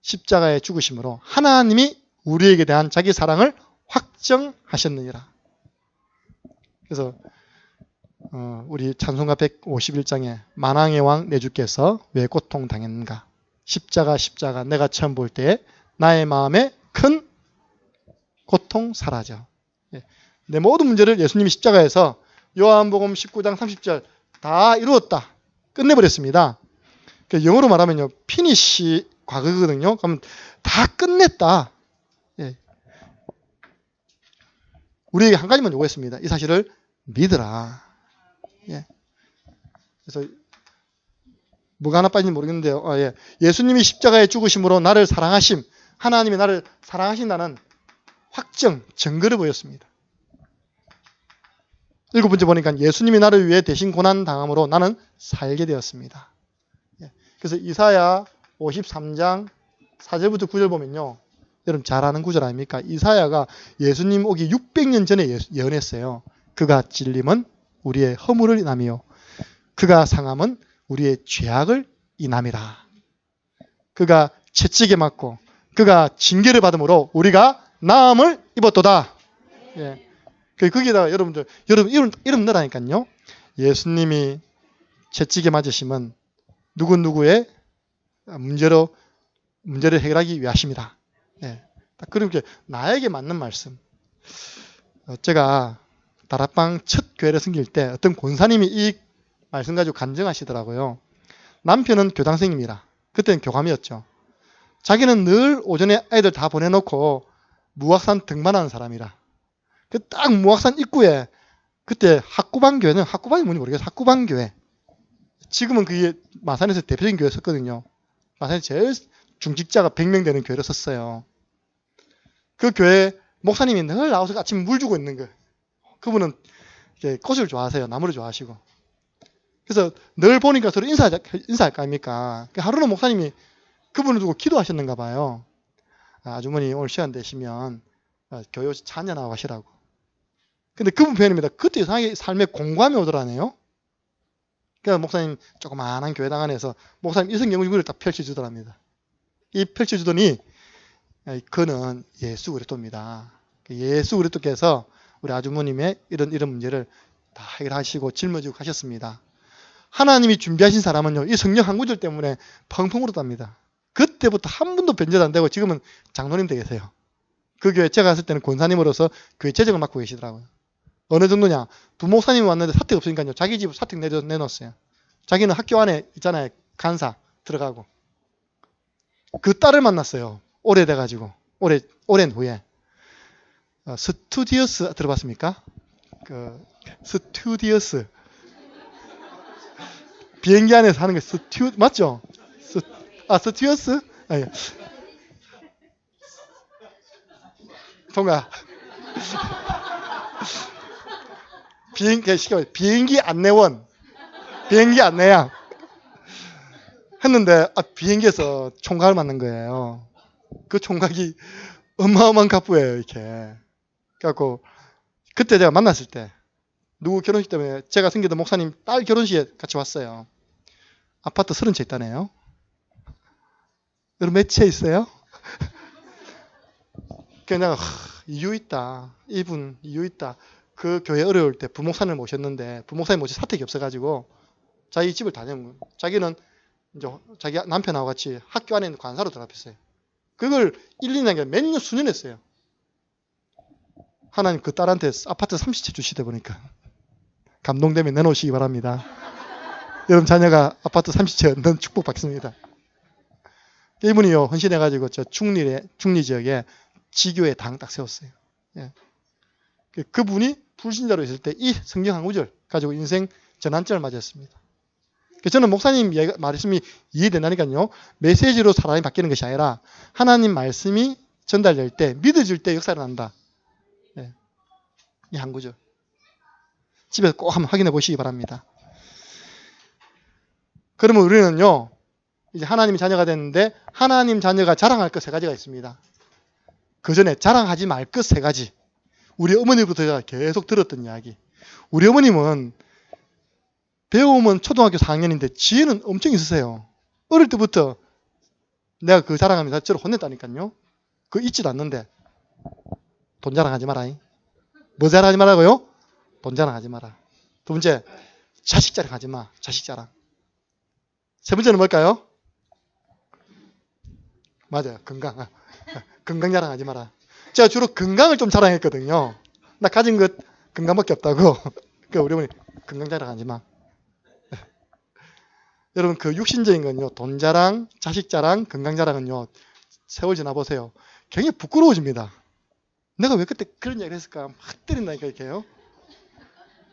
십자가에 죽으심으로 하나님이 우리에게 대한 자기 사랑을 확정하셨느니라. 그래서 우리 찬송가 151장에 만왕의 왕 내 주께서 왜 고통 당했는가? 십자가 내가 처음 볼 때 나의 마음에 큰 고통 사라져. 내 모든 문제를 예수님이 십자가에서 요한복음 19장 30절 다 이루었다. 끝내버렸습니다. 영어로 말하면요, 피니시 과거거든요. 그럼 다 끝냈다. 예. 우리에게 한 가지만 요구했습니다. 이 사실을 믿으라. 예. 그래서 뭐가 하나 빠진지 모르겠는데요. 예. 예수님이 십자가에 죽으심으로 나를 사랑하심, 하나님이 나를 사랑하신다는 확정, 증거를 보였습니다. 7번째 보니까 예수님이 나를 위해 대신 고난 당함으로 나는 살게 되었습니다. 예. 그래서 이사야 53장 4절부터 9절 보면요, 여러분 잘 아는 구절 아닙니까? 이사야가 예수님 오기 600년 전에 예언했어요. 그가 찔림은 우리의 허물을 인함이요, 그가 상함은 우리의 죄악을 인함이라. 그가 채찍에 맞고 그가 징계를 받음으로 우리가 나음을 입었도다. 예. 거기에다가 여러분들, 이름 넣으라니까요. 예수님이 채찍에 맞으심은 누구누구의 문제를 해결하기 위하십니다. 예. 딱 그렇게 나에게 맞는 말씀. 제가 다락방 첫 교회를 섬길 때 어떤 권사님이 이 말씀 가지고 간증하시더라고요. 남편은 교장선생님이라. 그때는 교감이었죠. 자기는 늘 오전에 아이들 다 보내놓고 무악산 등반하는 사람이라. 그 딱 무악산 입구에, 그때 학구반교회는, 학구반이 뭔지 모르겠어요. 학구반교회. 지금은 그게 마산에서 대표적인 교회 섰거든요. 마산에서 제일 중직자가 100명 되는 교회를 섰어요. 그 교회 목사님이 늘 나와서 아침 물 주고 있는 거예요. 그분은 꽃을 좋아하세요. 나무를 좋아하시고. 그래서 늘 보니까 서로 인사할 거 아닙니까? 하루는 목사님이 그분을 두고 기도하셨는가 봐요. 아주머니 오늘 시간 되시면 교회 차 한잔 하고 가시라고. 근데 그분 표현입니다. 그때 이상하게 삶에 공감이 오더라네요. 그래서 목사님 조그마한 교회당 안에서 목사님 이성경구를 딱 펼쳐주더랍니다. 이 펼쳐주더니 그는 예수 그리스도입니다. 예수 그리스도께서 우리 아주머님의 이런 문제를 다 해결하시고 짊어지고 가셨습니다. 하나님이 준비하신 사람은요, 이 성령 한 구절 때문에 펑펑 울었답니다. 그때부터 한 번도 변제도 안 되고 지금은 장로님 되계세요. 그 교회 제가 갔을 때는 권사님으로서 교회 재정을 맡고 계시더라고요. 어느 정도냐? 부목사님이 왔는데 사택 없으니까요, 자기 집 사택 내놓았어요. 자기는 학교 안에 있잖아요, 간사 들어가고. 그 딸을 만났어요. 오래돼가지고, 오랜 후에. 스튜디오스 들어봤습니까? 스튜디오스. 비행기 안에서 하는 게 맞죠? 스튜어스? 아니. 통과. 비행기 안내원. 비행기 안내양. 했는데, 비행기에서 총각을 만난 거예요. 그 총각이 어마어마한 갑부예요, 이렇게. 그래갖고, 그때 제가 만났을 때, 누구 결혼식 때문에 제가 섬기던 목사님 딸 결혼식에 같이 왔어요. 아파트 30채 있다네요. 여러분 몇 채 있어요? 그냥 이유 있다. 이분 이유 있다. 그 교회 어려울 때 부목사님을 모셨는데 부목사님 모실 사택이 없어가지고 자기 집을 다 내는 거예요. 자기는 이제 자기 남편하고 같이 학교 안에 있는 관사로 들어갔어요. 그걸 1, 2년 아니라 몇 년, 수년 했어요. 하나님 그 딸한테 아파트 30채 주시다 보니까 감동되면 내놓으시기 바랍니다. 여러분 자녀가 아파트 30채 얻는 축복 받습니다. 이분이요 헌신해가지고 저 중리 지역에 지교회 당 딱 세웠어요. 예. 그분이 불신자로 있을 때 이 성경 한 구절 가지고 인생 전환점을 맞았습니다. 저는 목사님 말씀이 이해된다니까요. 메시지로 사람이 바뀌는 것이 아니라 하나님 말씀이 전달될 때 믿어질 때 역사를 한다. 예. 이 한 구절. 집에서 꼭 한번 확인해 보시기 바랍니다. 그러면 우리는요. 이제 하나님이 자녀가 됐는데 하나님 자녀가 자랑할 것 3가지가 있습니다. 그 전에 자랑하지 말 것 3가지. 우리 어머니부터 제가 계속 들었던 이야기. 우리 어머님은 배우면 초등학교 4학년인데 지혜는 엄청 있으세요. 어릴 때부터 내가 그 자랑하면서 저를 혼냈다니까요. 그거 잊지도 않는데 돈 자랑하지 마라. 뭐 자랑하지 말라고요? 돈 자랑하지 마라. 2번째, 자식 자랑하지 마. 자식 자랑. 3번째는 뭘까요? 맞아요. 건강. 건강 자랑하지 마라. 제가 주로 건강을 좀 자랑했거든요. 나 가진 것 건강밖에 없다고. 그러니까 우리 어머니 건강 자랑하지 마. 여러분 그 육신적인 건요. 돈 자랑, 자식 자랑, 건강 자랑은요. 세월 지나 보세요. 굉장히 부끄러워집니다. 내가 왜 그때 그런 이야기를 했을까? 막 때린다니까 이렇게요.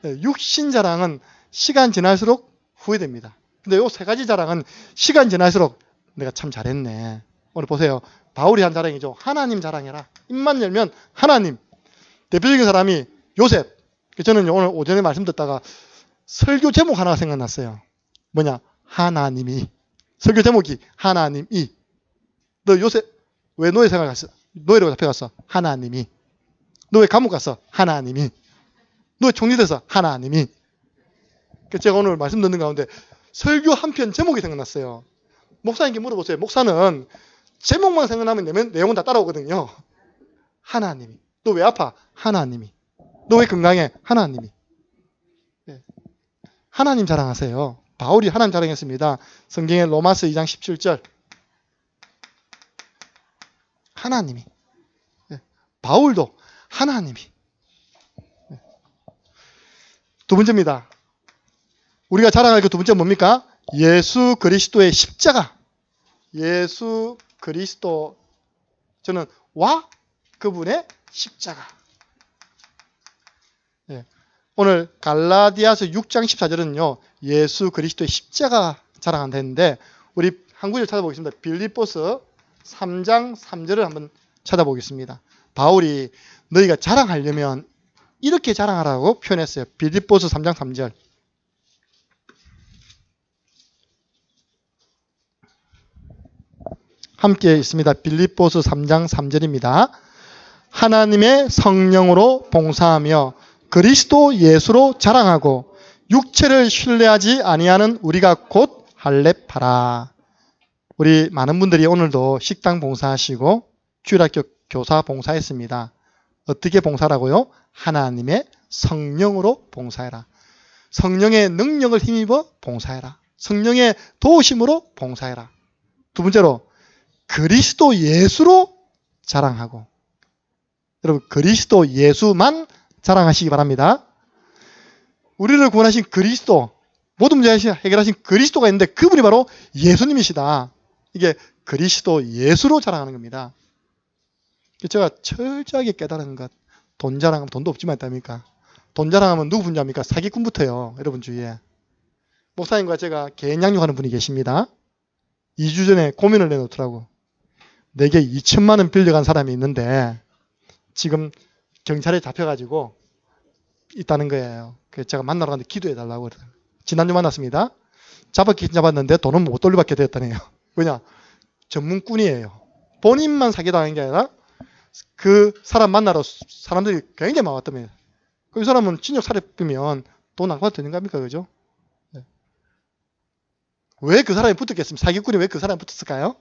육신 자랑은 시간 지날수록 후회됩니다. 근데 요 3가지 자랑은 시간 지날수록 내가 참 잘했네. 오늘 보세요. 바울이 한 자랑이죠. 하나님 자랑해라. 입만 열면 하나님. 대표적인 사람이 요셉. 저는 오늘 오전에 말씀 듣다가 설교 제목 하나가 생각났어요. 뭐냐? 하나님이. 설교 제목이 하나님이. 너 요셉 왜 노예 생활 갔어? 노예로 잡혀갔어? 하나님이. 너 왜 감옥 갔어? 하나님이. 너 왜 총리돼서? 하나님이. 제가 오늘 말씀 듣는 가운데 설교 한 편 제목이 생각났어요. 목사님께 물어보세요. 목사는 제목만 생각나면 내용은 다 따라오거든요. 하나님이. 너 왜 아파? 하나님이. 너 왜 건강해? 하나님이. 네. 하나님 자랑하세요. 바울이 하나님 자랑했습니다. 성경의 로마서 2장 17절. 하나님이. 네. 바울도 하나님이. 네. 2번째입니다. 우리가 자랑할 그 2번째 뭡니까? 예수 그리스도의 십자가. 예수 그리스도. 저는 와 그분의 십자가. 네. 오늘 갈라디아서 6장 14절은요. 예수 그리스도의 십자가 자랑한다 했는데 우리 한 구절 찾아보겠습니다. 빌립보서 3장 3절을 한번 찾아보겠습니다. 바울이 너희가 자랑하려면 이렇게 자랑하라고 표현했어요. 빌립보서 3장 3절. 함께 있습니다. 빌립보서 3장 3절입니다. 하나님의 성령으로 봉사하며 그리스도 예수로 자랑하고 육체를 신뢰하지 아니하는 우리가 곧 할례파라. 우리 많은 분들이 오늘도 식당 봉사하시고 주일학교 교사 봉사했습니다. 어떻게 봉사라고요? 하나님의 성령으로 봉사해라. 성령의 능력을 힘입어 봉사해라. 성령의 도우심으로 봉사해라. 2번째로 그리스도 예수로 자랑하고. 여러분 그리스도 예수만 자랑하시기 바랍니다. 우리를 구원하신 그리스도, 모든 문제 해결하신 그리스도가 있는데 그분이 바로 예수님이시다. 이게 그리스도 예수로 자랑하는 겁니다. 제가 철저하게 깨달은 것. 돈 자랑하면 돈도 없지만 있답니까? 돈 자랑하면 누구 분자입니까? 사기꾼부터요. 여러분 주위에. 목사님과 제가 개인 양육하는 분이 계십니다. 2주 전에 고민을 내놓더라고. 내게 2천만 원 빌려간 사람이 있는데 지금 경찰에 잡혀가지고 있다는 거예요. 그래서 제가 만나러 갔는데 기도해달라고 그러더라고요. 지난주 만났습니다. 잡았긴 잡았는데 돈은 못 돌려받게 되었다네요. 왜냐? 전문꾼이에요. 본인만 사기당한 게 아니라 그 사람 만나러 사람들이 굉장히 많았답니다. 그 사람은 친족 사례비면 돈 안 받아도 되는 겁니까? 그죠? 네. 왜 그 사람이 붙었겠습니까? 사기꾼이 왜 그 사람이 붙었을까요?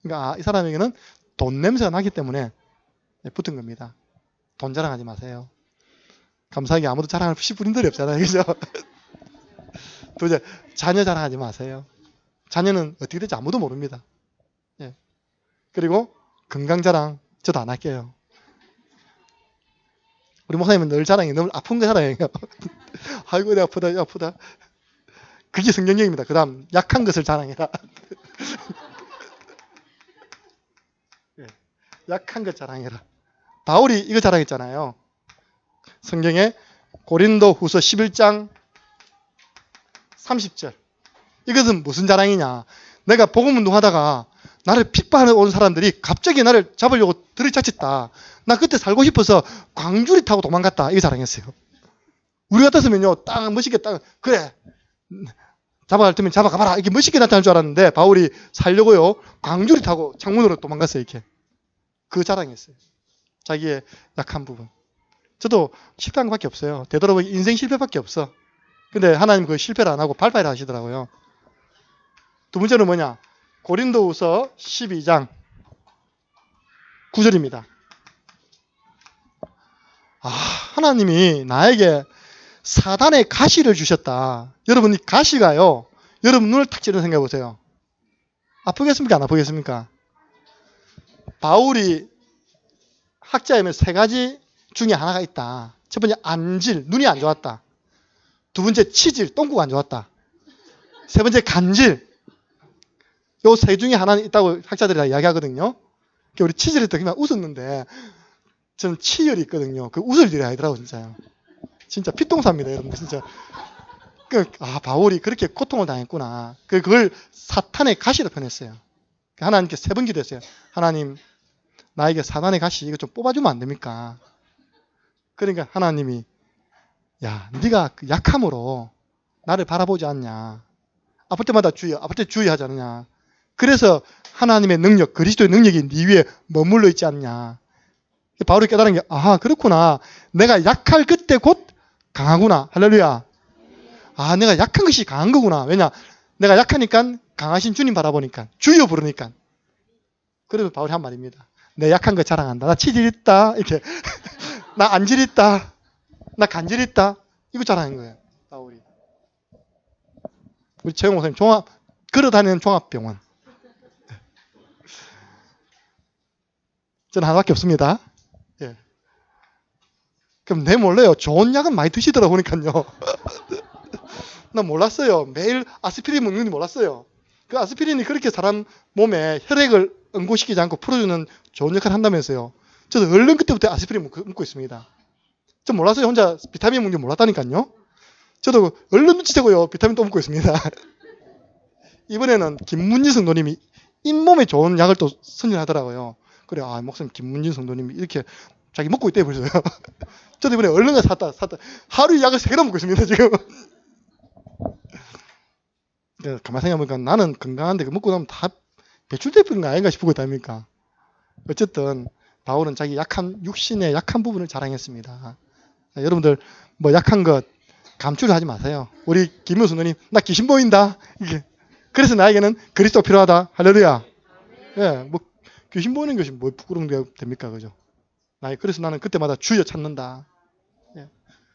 그러니까 이 사람에게는 돈 냄새가 나기 때문에 붙은 겁니다. 돈 자랑하지 마세요. 감사하게 아무도 자랑할 분들이 없잖아요. 그죠? 또 이제 자녀 자랑하지 마세요. 자녀는 어떻게 될지 아무도 모릅니다. 예. 그리고 건강 자랑 저도 안 할게요. 우리 목사님은 늘 자랑이 너무 아픈 거 자랑해요. 아이고 내 아프다 아프다. 그게 성경적입니다. 그 다음 약한 것을 자랑해라. 예. 약한 것 자랑해라. 바울이 이거 자랑했잖아요. 성경에 고린도 후서 11장 30절. 이것은 무슨 자랑이냐. 내가 복음 운동하다가 나를 핍박하는 온 사람들이 갑자기 나를 잡으려고 들이닥쳤다. 나 그때 살고 싶어서 광주리 타고 도망갔다. 이거 자랑했어요. 우리 같았으면요. 딱 멋있게 딱 그래. 잡아갈 때면 잡아가봐라. 이렇게 멋있게 나타날 줄 알았는데 바울이 살려고요. 광주리 타고 창문으로 도망갔어요. 이렇게. 그 자랑했어요. 자기의 약한 부분. 저도 실패한 것밖에 없어요. 되돌아보기 인생 실패밖에 없어. 근데 하나님 그 실패를 안 하고 발판을 하시더라고요. 두 번째는 뭐냐? 고린도후서 12장 9절입니다. 하나님이 나에게 사단의 가시를 주셨다. 여러분 이 가시가요. 여러분 눈을 탁 찌르는 생각해 보세요. 아프겠습니까? 안 아프겠습니까? 바울이 학자이면 세 가지 중에 하나가 있다. 첫 번째 안질, 눈이 안 좋았다. 두 번째 치질, 똥구가 안 좋았다. 세 번째 간질. 요 세 중에 하나는 있다고 학자들이 다 이야기하거든요. 우리 치질이 또 그냥 웃었는데 저는 치열이 있거든요. 그 웃을 일이 아니더라고 진짜요. 진짜 피똥사입니다, 여러분. 진짜. 바울이 그렇게 고통을 당했구나. 그걸 사탄의 가시로 표현했어요. 하나님께 세 번 기도했어요. 하나님, 나에게 사단의 가시 이거 좀 뽑아주면 안 됩니까? 그러니까 하나님이 야, 네가 그 약함으로 나를 바라보지 않냐. 아플 때마다 아플 때 주의하지 않느냐. 그래서 하나님의 능력, 그리스도의 능력이 네 위에 머물러 있지 않냐. 바울이 깨달은 게 그렇구나. 내가 약할 그때 곧 강하구나. 할렐루야. 내가 약한 것이 강한 거구나. 왜냐? 내가 약하니까 강하신 주님 바라보니까 주여 부르니까. 그래서 바울이 한 말입니다. 내 약한 거 자랑한다. 나 치질 있다. 이렇게 나 안질 있다. 나 간질 있다. 이거 자랑한 거예요. 바울이. 우리 최영 목사님 걸어다니는 종합병원. 저는 하나밖에 없습니다. 예. 그럼 내 몰라요. 좋은 약은 많이 드시더라 보니까요. 나 몰랐어요. 매일 아스피린 먹는 줄 몰랐어요. 그 아스피린이 그렇게 사람 몸에 혈액을 응고시키지 않고 풀어주는 좋은 역할을 한다면서요. 저도 얼른 그때부터 아스피린 먹고 있습니다. 전 몰랐어요. 혼자 비타민 먹는 줄 몰랐다니까요. 저도 얼른 눈치채고요. 비타민 또 먹고 있습니다. 이번에는 김문진 성도님이 잇몸에 좋은 약을 또 선전하더라고요. 그래, 목사님 김문진 성도님이 이렇게 자기 먹고 있대요, 벌써요. 저도 이번에 얼른 가서 샀다. 하루에 약을 3개나 먹고 있습니다, 지금. 가만히 생각해보니까 나는 건강한데 먹고 나면 다 배출되는 거 아닌가 싶고 있답니까? 어쨌든 바울은 자기 육신의 약한 부분을 자랑했습니다. 여러분들 뭐 약한 것 감출하지 마세요. 우리 김효 성도님 나 귀신 보인다. 이게. 그래서 나에게는 그리스도 필요하다. 할렐루야. 예, 뭐 귀신 보이는 것이 뭐 부끄러운 게 됩니까, 그죠? 그래서 나는 그때마다 주여 찾는다. 예.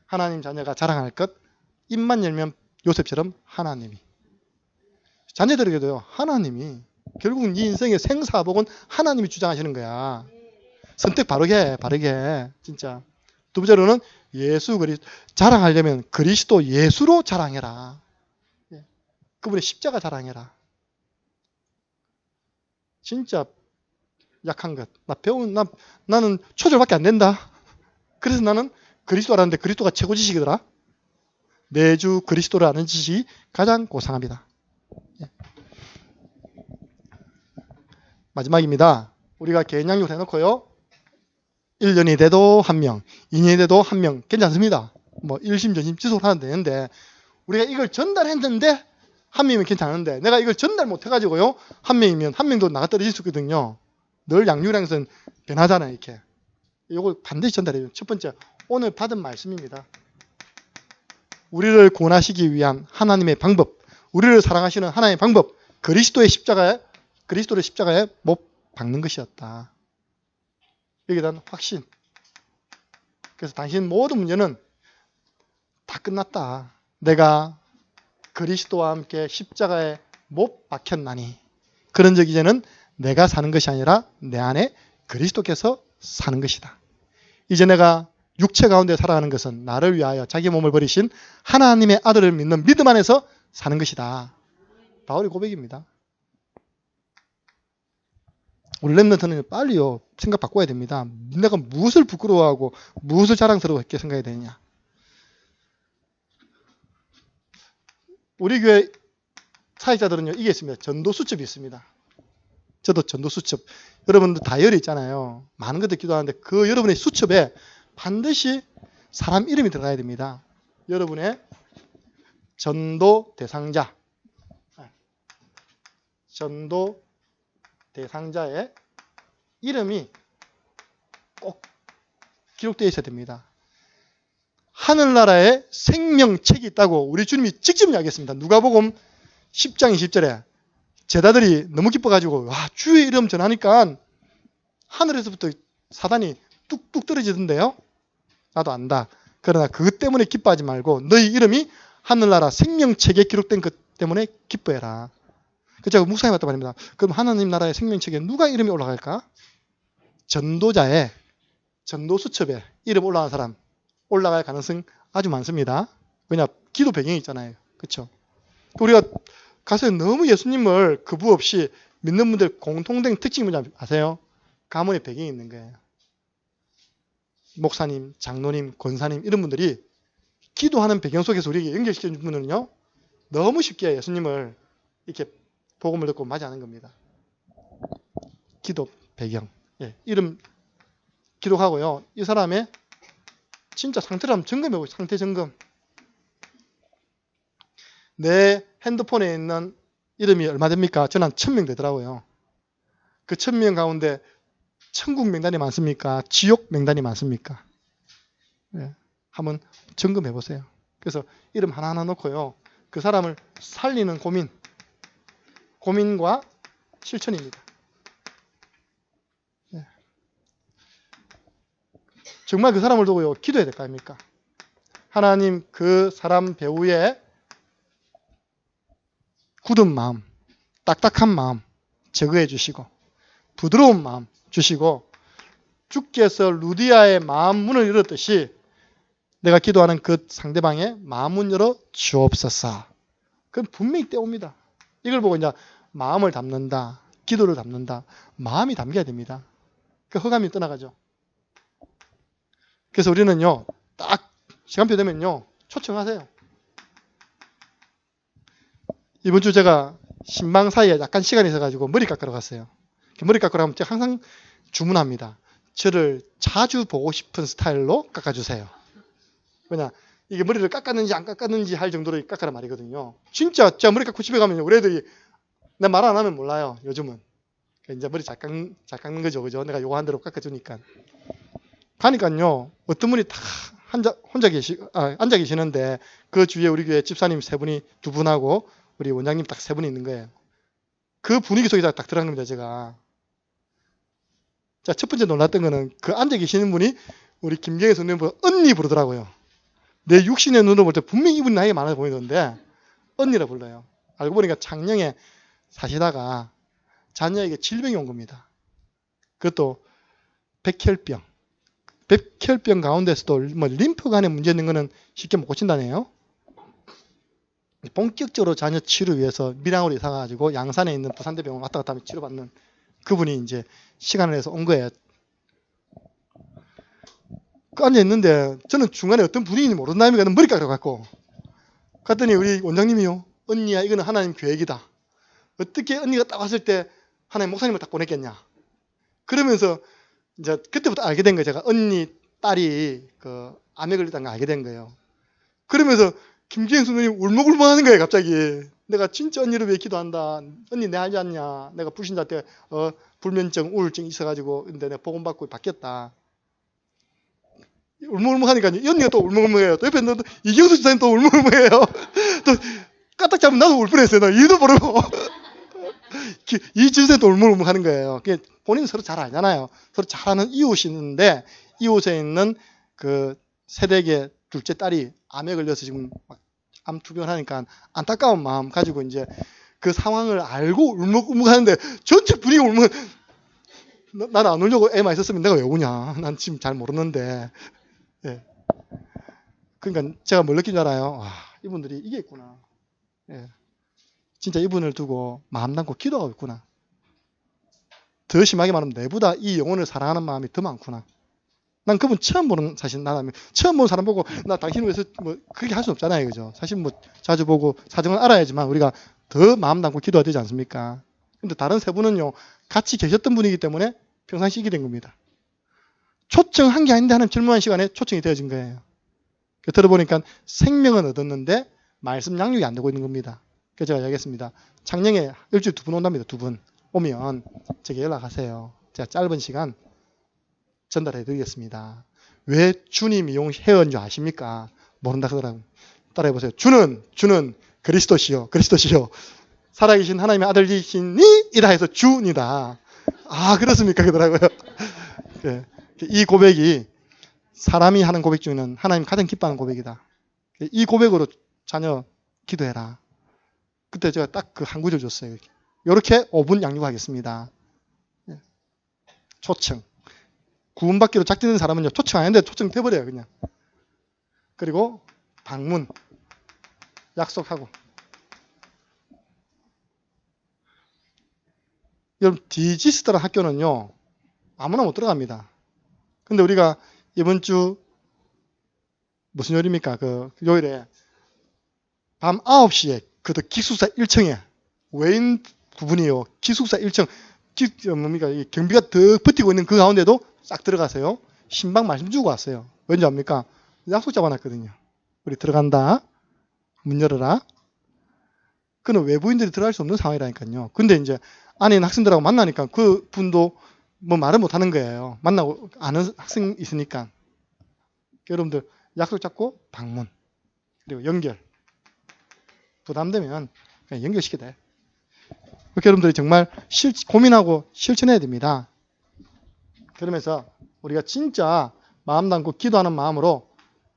하나님 자녀가 자랑할 것 입만 열면 요셉처럼 하나님이. 자녀들에게도요. 하나님이 결국은 네 인생의 생사복은 하나님이 주장하시는 거야. 선택 바르게 해. 진짜. 두 번째로는 예수 그리스도. 자랑하려면 그리스도 예수로 자랑해라. 그분의 십자가 자랑해라. 진짜 약한 것. 나는 초절밖에 안 된다. 그래서 나는 그리스도 알았는데 그리스도가 최고 지식이더라. 내주 그리스도를 아는 지식이 가장 고상합니다. 마지막입니다. 우리가 개인 양육을 해놓고요. 1년이 돼도 1명, 2년이 돼도 1명 괜찮습니다. 뭐 일심 전심 지속을 하면 되는데 우리가 이걸 전달했는데 한 명이면 괜찮은데 내가 이걸 전달 못해가지고요. 한 명이면 한 명도 나가 떨어질 수 있거든요. 늘 양육량에서는 변하잖아요. 이렇게. 이걸 반드시 전달해요. 첫 번째, 오늘 받은 말씀입니다. 우리를 구원하시기 위한 하나님의 방법, 우리를 사랑하시는 하나님의 방법, 그리스도를 십자가에 못 박는 것이었다. 여기에 대한 확신. 그래서 당신 모든 문제는 다 끝났다. 내가 그리스도와 함께 십자가에 못 박혔나니. 그런 적 이제는 내가 사는 것이 아니라 내 안에 그리스도께서 사는 것이다. 이제 내가 육체 가운데 살아가는 것은 나를 위하여 자기 몸을 버리신 하나님의 아들을 믿는 믿음 안에서 사는 것이다. 바울의 고백입니다. 우리 렘넌트는 빨리요 생각 바꿔야 됩니다. 내가 무엇을 부끄러워하고 무엇을 자랑스러웠게 생각해야 되느냐. 우리 교회 사역자들은요 이게 있습니다. 전도수첩이 있습니다. 저도 전도수첩. 여러분들 다이어리 있잖아요. 많은 것들 기도하는데 그 여러분의 수첩에 반드시 사람 이름이 들어가야 됩니다. 여러분의 전도 대상자. 전도 대상자의 이름이 꼭 기록되어 있어야 됩니다. 하늘나라에 생명책이 있다고 우리 주님이 직접 이야기했습니다. 누가복음 10장 20절에 제자들이 너무 기뻐가지고 와 주의 이름 전하니까 하늘에서부터 사단이 뚝뚝 떨어지던데요. 나도 안다. 그러나 그것 때문에 기뻐하지 말고 너희 이름이 하늘나라 생명책에 기록된 것 때문에 기뻐해라. 제가 묵상해 봤단 말입니다. 그럼 하나님 나라의 생명책에 누가 이름이 올라갈까? 전도자의 전도수첩에 이름 올라간 사람 올라갈 가능성 아주 많습니다. 왜냐? 기도 배경이 있잖아요. 그렇죠? 우리가 가서 너무 예수님을 거부 없이 믿는 분들 공통된 특징이 뭔지 아세요? 가문의 배경이 있는 거예요. 목사님, 장로님, 권사님 이런 분들이 기도하는 배경 속에서 우리에게 연결시켜 준 분은요. 너무 쉽게 예수님을 이렇게 복음을 듣고 맞이하는 겁니다. 기도 배경. 예, 이름 기록하고요. 이 사람의 진짜 상태를 한번 점검해보세요. 상태 점검. 내 핸드폰에 있는 이름이 얼마 됩니까? 저는 한 1000명 되더라고요. 그 1000명 가운데 천국 명단이 많습니까? 지옥 명단이 많습니까? 예, 한번 점검해보세요. 그래서 이름 하나하나 놓고요. 그 사람을 살리는 고민과 실천입니다. 예. 정말 그 사람을 두고요. 기도해야 될 거 아닙니까? 하나님 그 사람 배우의 굳은 마음, 딱딱한 마음 제거해 주시고 부드러운 마음 주시고 주께서 루디아의 마음 문을 열었듯이 내가 기도하는 그 상대방의 마음문 열어 주옵소서. 그럼 분명히 때옵니다. 이걸 보고 이제 마음을 담는다, 기도를 담는다, 마음이 담겨야 됩니다. 그 허감이 떠나가죠. 그래서 우리는요, 딱 시간표 되면요, 초청하세요. 이번 주 제가 신방 사이에 약간 시간이 있어가지고 머리 깎으러 갔어요. 머리 깎으러 가면 제가 항상 주문합니다. 저를 자주 보고 싶은 스타일로 깎아주세요. 왜냐, 이게 머리를 깎았는지 안 깎았는지 할 정도로 깎으란 말이거든요. 진짜 제가 머리 깎고 집에 가면 우리 애들이 내 말 안 하면 몰라요. 요즘은. 이제 머리 잘 깎는 거죠. 그죠? 내가 요구한 대로 깎아주니까. 가니까요, 어떤 분이 다 앉아 계시는데 그 주위에 우리 교회 집사님 3분이 2분하고 우리 원장님 딱 3분이 있는 거예요. 그 분위기 속에서 딱 들어간 겁니다, 제가. 자, 첫 번째 놀랐던 거는 그 앉아 계시는 분이 우리 김경혜 선생님보다 언니 부르더라고요. 내 육신의 눈으로 볼 때 분명히 이분이 나이가 많아 보이던데 언니라 불러요. 알고 보니까 작년에 사시다가 자녀에게 질병이 온 겁니다. 그것도 백혈병. 백혈병 가운데서도 뭐 림프관에 문제 있는 거는 쉽게 못 고친다네요. 본격적으로 자녀 치료 위해서 밀양으로 이사 가지고 양산에 있는 부산대병원 왔다 갔다 하면 치료받는 그분이 이제 시간을 내서 온 거예요. 그 앉아 있는데 저는 중간에 어떤 분위기인지 모른다니까 머리 깎아갖고 갔더니 우리 원장님이요. 언니야 이거는 하나님 계획이다. 어떻게 언니가 딱 왔을 때 하나님 목사님을 딱 보냈겠냐. 그러면서 이제 그때부터 알게 된 거예요. 제가 언니 딸이 그 암에 걸렸다는 걸 알게 된 거예요. 그러면서 김지현 선생님이 울먹울먹 하는 거예요. 갑자기. 내가 진짜 언니를 위해 기도한다. 언니 내 알지 않냐? 내가 불신자 때 불면증, 우울증 있어가지고 근데 내가 복음받고 바뀌었다. 울먹울먹하니까 이 언니가 또 울먹울먹해요. 또 옆에 있는 이경수 집사님 또 울먹울먹해요. 또 까딱 잡으면 나도 울 뻔했어요. 나 이유도 모르고. 이 집사님 또 울먹울먹하는 거예요. 본인은 서로 잘 알잖아요. 서로 잘 아는 이웃이 있는데 이웃에 있는 그 세대계 둘째 딸이 암에 걸려서 지금 막 암 투병하니까 안타까운 마음 가지고 이제 그 상황을 알고 울먹울먹 하는데 전체 분위기가 울먹. 나는 안 울려고 애만 있었으면 내가 왜 우냐. 난 지금 잘 모르는데. 예. 그러니까 제가 뭘 느낀 줄 알아요? 와, 이분들이 이게 있구나. 예. 진짜 이분을 두고 마음 담고 기도하고 있구나. 더 심하게 말하면 내보다 이 영혼을 사랑하는 마음이 더 많구나. 난 그분 처음 보는, 사실 나는 처음 보는 사람 보고 나 당신을 위해서 뭐 그렇게 할 수 없잖아요. 그죠? 사실 뭐 자주 보고 사정을 알아야지만 우리가 더 마음 담고 기도해야 되지 않습니까? 근데 다른 세 분은요, 같이 계셨던 분이기 때문에 평상시 이게 된 겁니다. 초청한 게 아닌데 하는 질문한 시간에 초청이 되어진 거예요. 들어보니까 생명은 얻었는데 말씀 양육이 안 되고 있는 겁니다. 그래서 제가 이야기했습니다. 창녕에 일주일에 2분 온답니다. 2분. 오면 제게 연락하세요. 제가 짧은 시간 전달해 드리겠습니다. 왜 주님이 용해온 줄 아십니까? 모른다 그러더라고요. 따라해보세요. 주는 그리스도시요. 그리스도시요. 살아계신 하나님의 아들이시니 이라 해서 주니다. 아, 그렇습니까? 그러더라고요. 네. 이 고백이 사람이 하는 고백 중에는 하나님 가장 기뻐하는 고백이다. 이 고백으로 자녀 기도해라. 그때 제가 딱 그 한 구절 줬어요. 이렇게 5분 양육하겠습니다. 초청. 구원받기로 작정된 사람은요, 초청 안 했는데 초청 돼버려요, 그냥. 그리고 방문. 약속하고. 여러분, 디지스트라는 학교는요, 아무나 못 들어갑니다. 근데 우리가 이번 주, 무슨 요일입니까? 그 요일에 밤 9시에 그 기숙사 1층에 외인 부분이요. 기숙사 1층. 뭡니까? 경비가 더 버티고 있는 그 가운데도 싹 들어가세요. 신방 말씀 주고 왔어요. 왠지 압니까? 약속 잡아놨거든요. 우리 들어간다. 문 열어라. 그는 외부인들이 들어갈 수 없는 상황이라니까요. 근데 이제 안에 있는 학생들하고 만나니까 그 분도 뭐 말을 못 하는 거예요. 만나고 아는 학생이 있으니까. 여러분들 약속 잡고 방문. 그리고 연결. 부담되면 그냥 연결시켜야 돼. 그렇게 여러분들이 정말 고민하고 실천해야 됩니다. 그러면서 우리가 진짜 마음 담고 기도하는 마음으로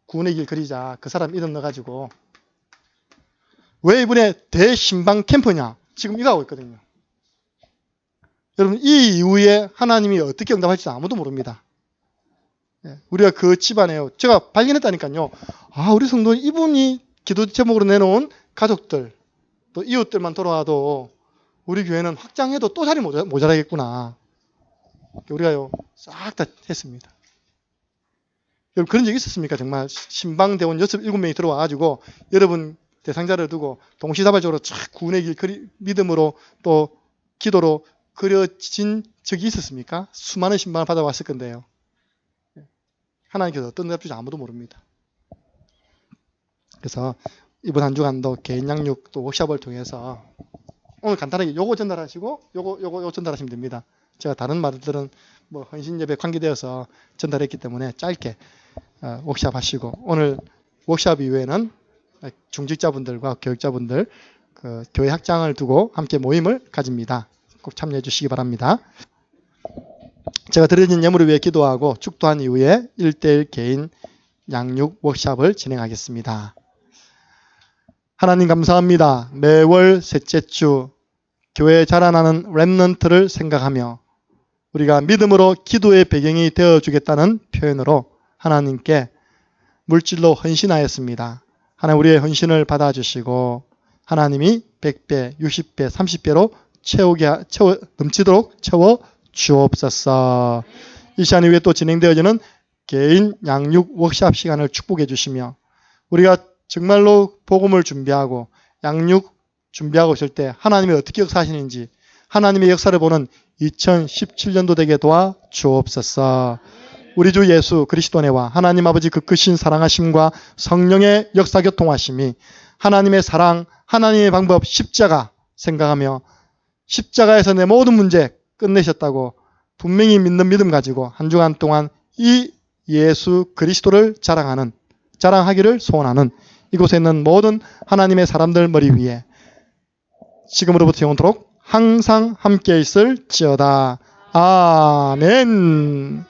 구원의 길 그리자. 그 사람 이름 넣어가지고. 왜 이번에 대신방 캠프냐? 지금 이거 하고 있거든요. 여러분, 이 이후에 하나님이 어떻게 응답할지 아무도 모릅니다. 우리가 그 집안에요. 제가 발견했다니까요. 아, 우리 성도 이분이 기도 제목으로 내놓은 가족들, 또 이웃들만 돌아와도 우리 교회는 확장해도 또 자리 모자라겠구나. 우리가요, 싹 다 했습니다. 여러분, 그런 적 있었습니까? 정말 신방대원 6, 7명이 들어와가지고 여러분 대상자를 두고 동시다발적으로 쫙 구원의 길 믿음으로 또 기도로 그려진 적이 있었습니까? 수많은 신방을 받아왔을 건데요. 하나님께서 어떤 응답 주지 아무도 모릅니다. 그래서 이번 한 주간도 개인 양육 또 워크숍을 통해서 오늘 간단하게 요거 전달하시고 요거 전달하시면 됩니다. 제가 다른 말들은 뭐 헌신 예배 관계되어서 전달했기 때문에 짧게 워크숍 하시고 오늘 워크숍 이후에는 중직자분들과 교육자분들 그 교회 학장을 두고 함께 모임을 가집니다. 꼭 참여해 주시기 바랍니다. 제가 드려진 예물을 위해 기도하고 축도한 이후에 1대1 개인 양육 워크숍을 진행하겠습니다. 하나님 감사합니다. 매월 셋째 주 교회에 자라나는 렘넌트를 생각하며 우리가 믿음으로 기도의 배경이 되어주겠다는 표현으로 하나님께 물질로 헌신하였습니다. 하나님 우리의 헌신을 받아주시고 하나님이 100배, 60배, 30배로 넘치도록 채워 주옵소서. 이 시간 이후에 또 진행되어지는 개인 양육 워크숍 시간을 축복해 주시며 우리가 정말로 복음을 준비하고 양육 준비하고 있을 때 하나님이 어떻게 역사하시는지 하나님의 역사를 보는 2017년도 되게 도와 주옵소서. 우리 주 예수 그리스도 안에와 하나님 아버지 그 크신 사랑하심과 성령의 역사 교통하심이 하나님의 사랑, 하나님의 방법 십자가 생각하며 십자가에서 내 모든 문제 끝내셨다고 분명히 믿는 믿음 가지고 한 주간 동안 이 예수 그리스도를 자랑하기를 소원하는 이곳에 있는 모든 하나님의 사람들 머리 위에 지금으로부터 영원토록 항상 함께 있을지어다. 아멘.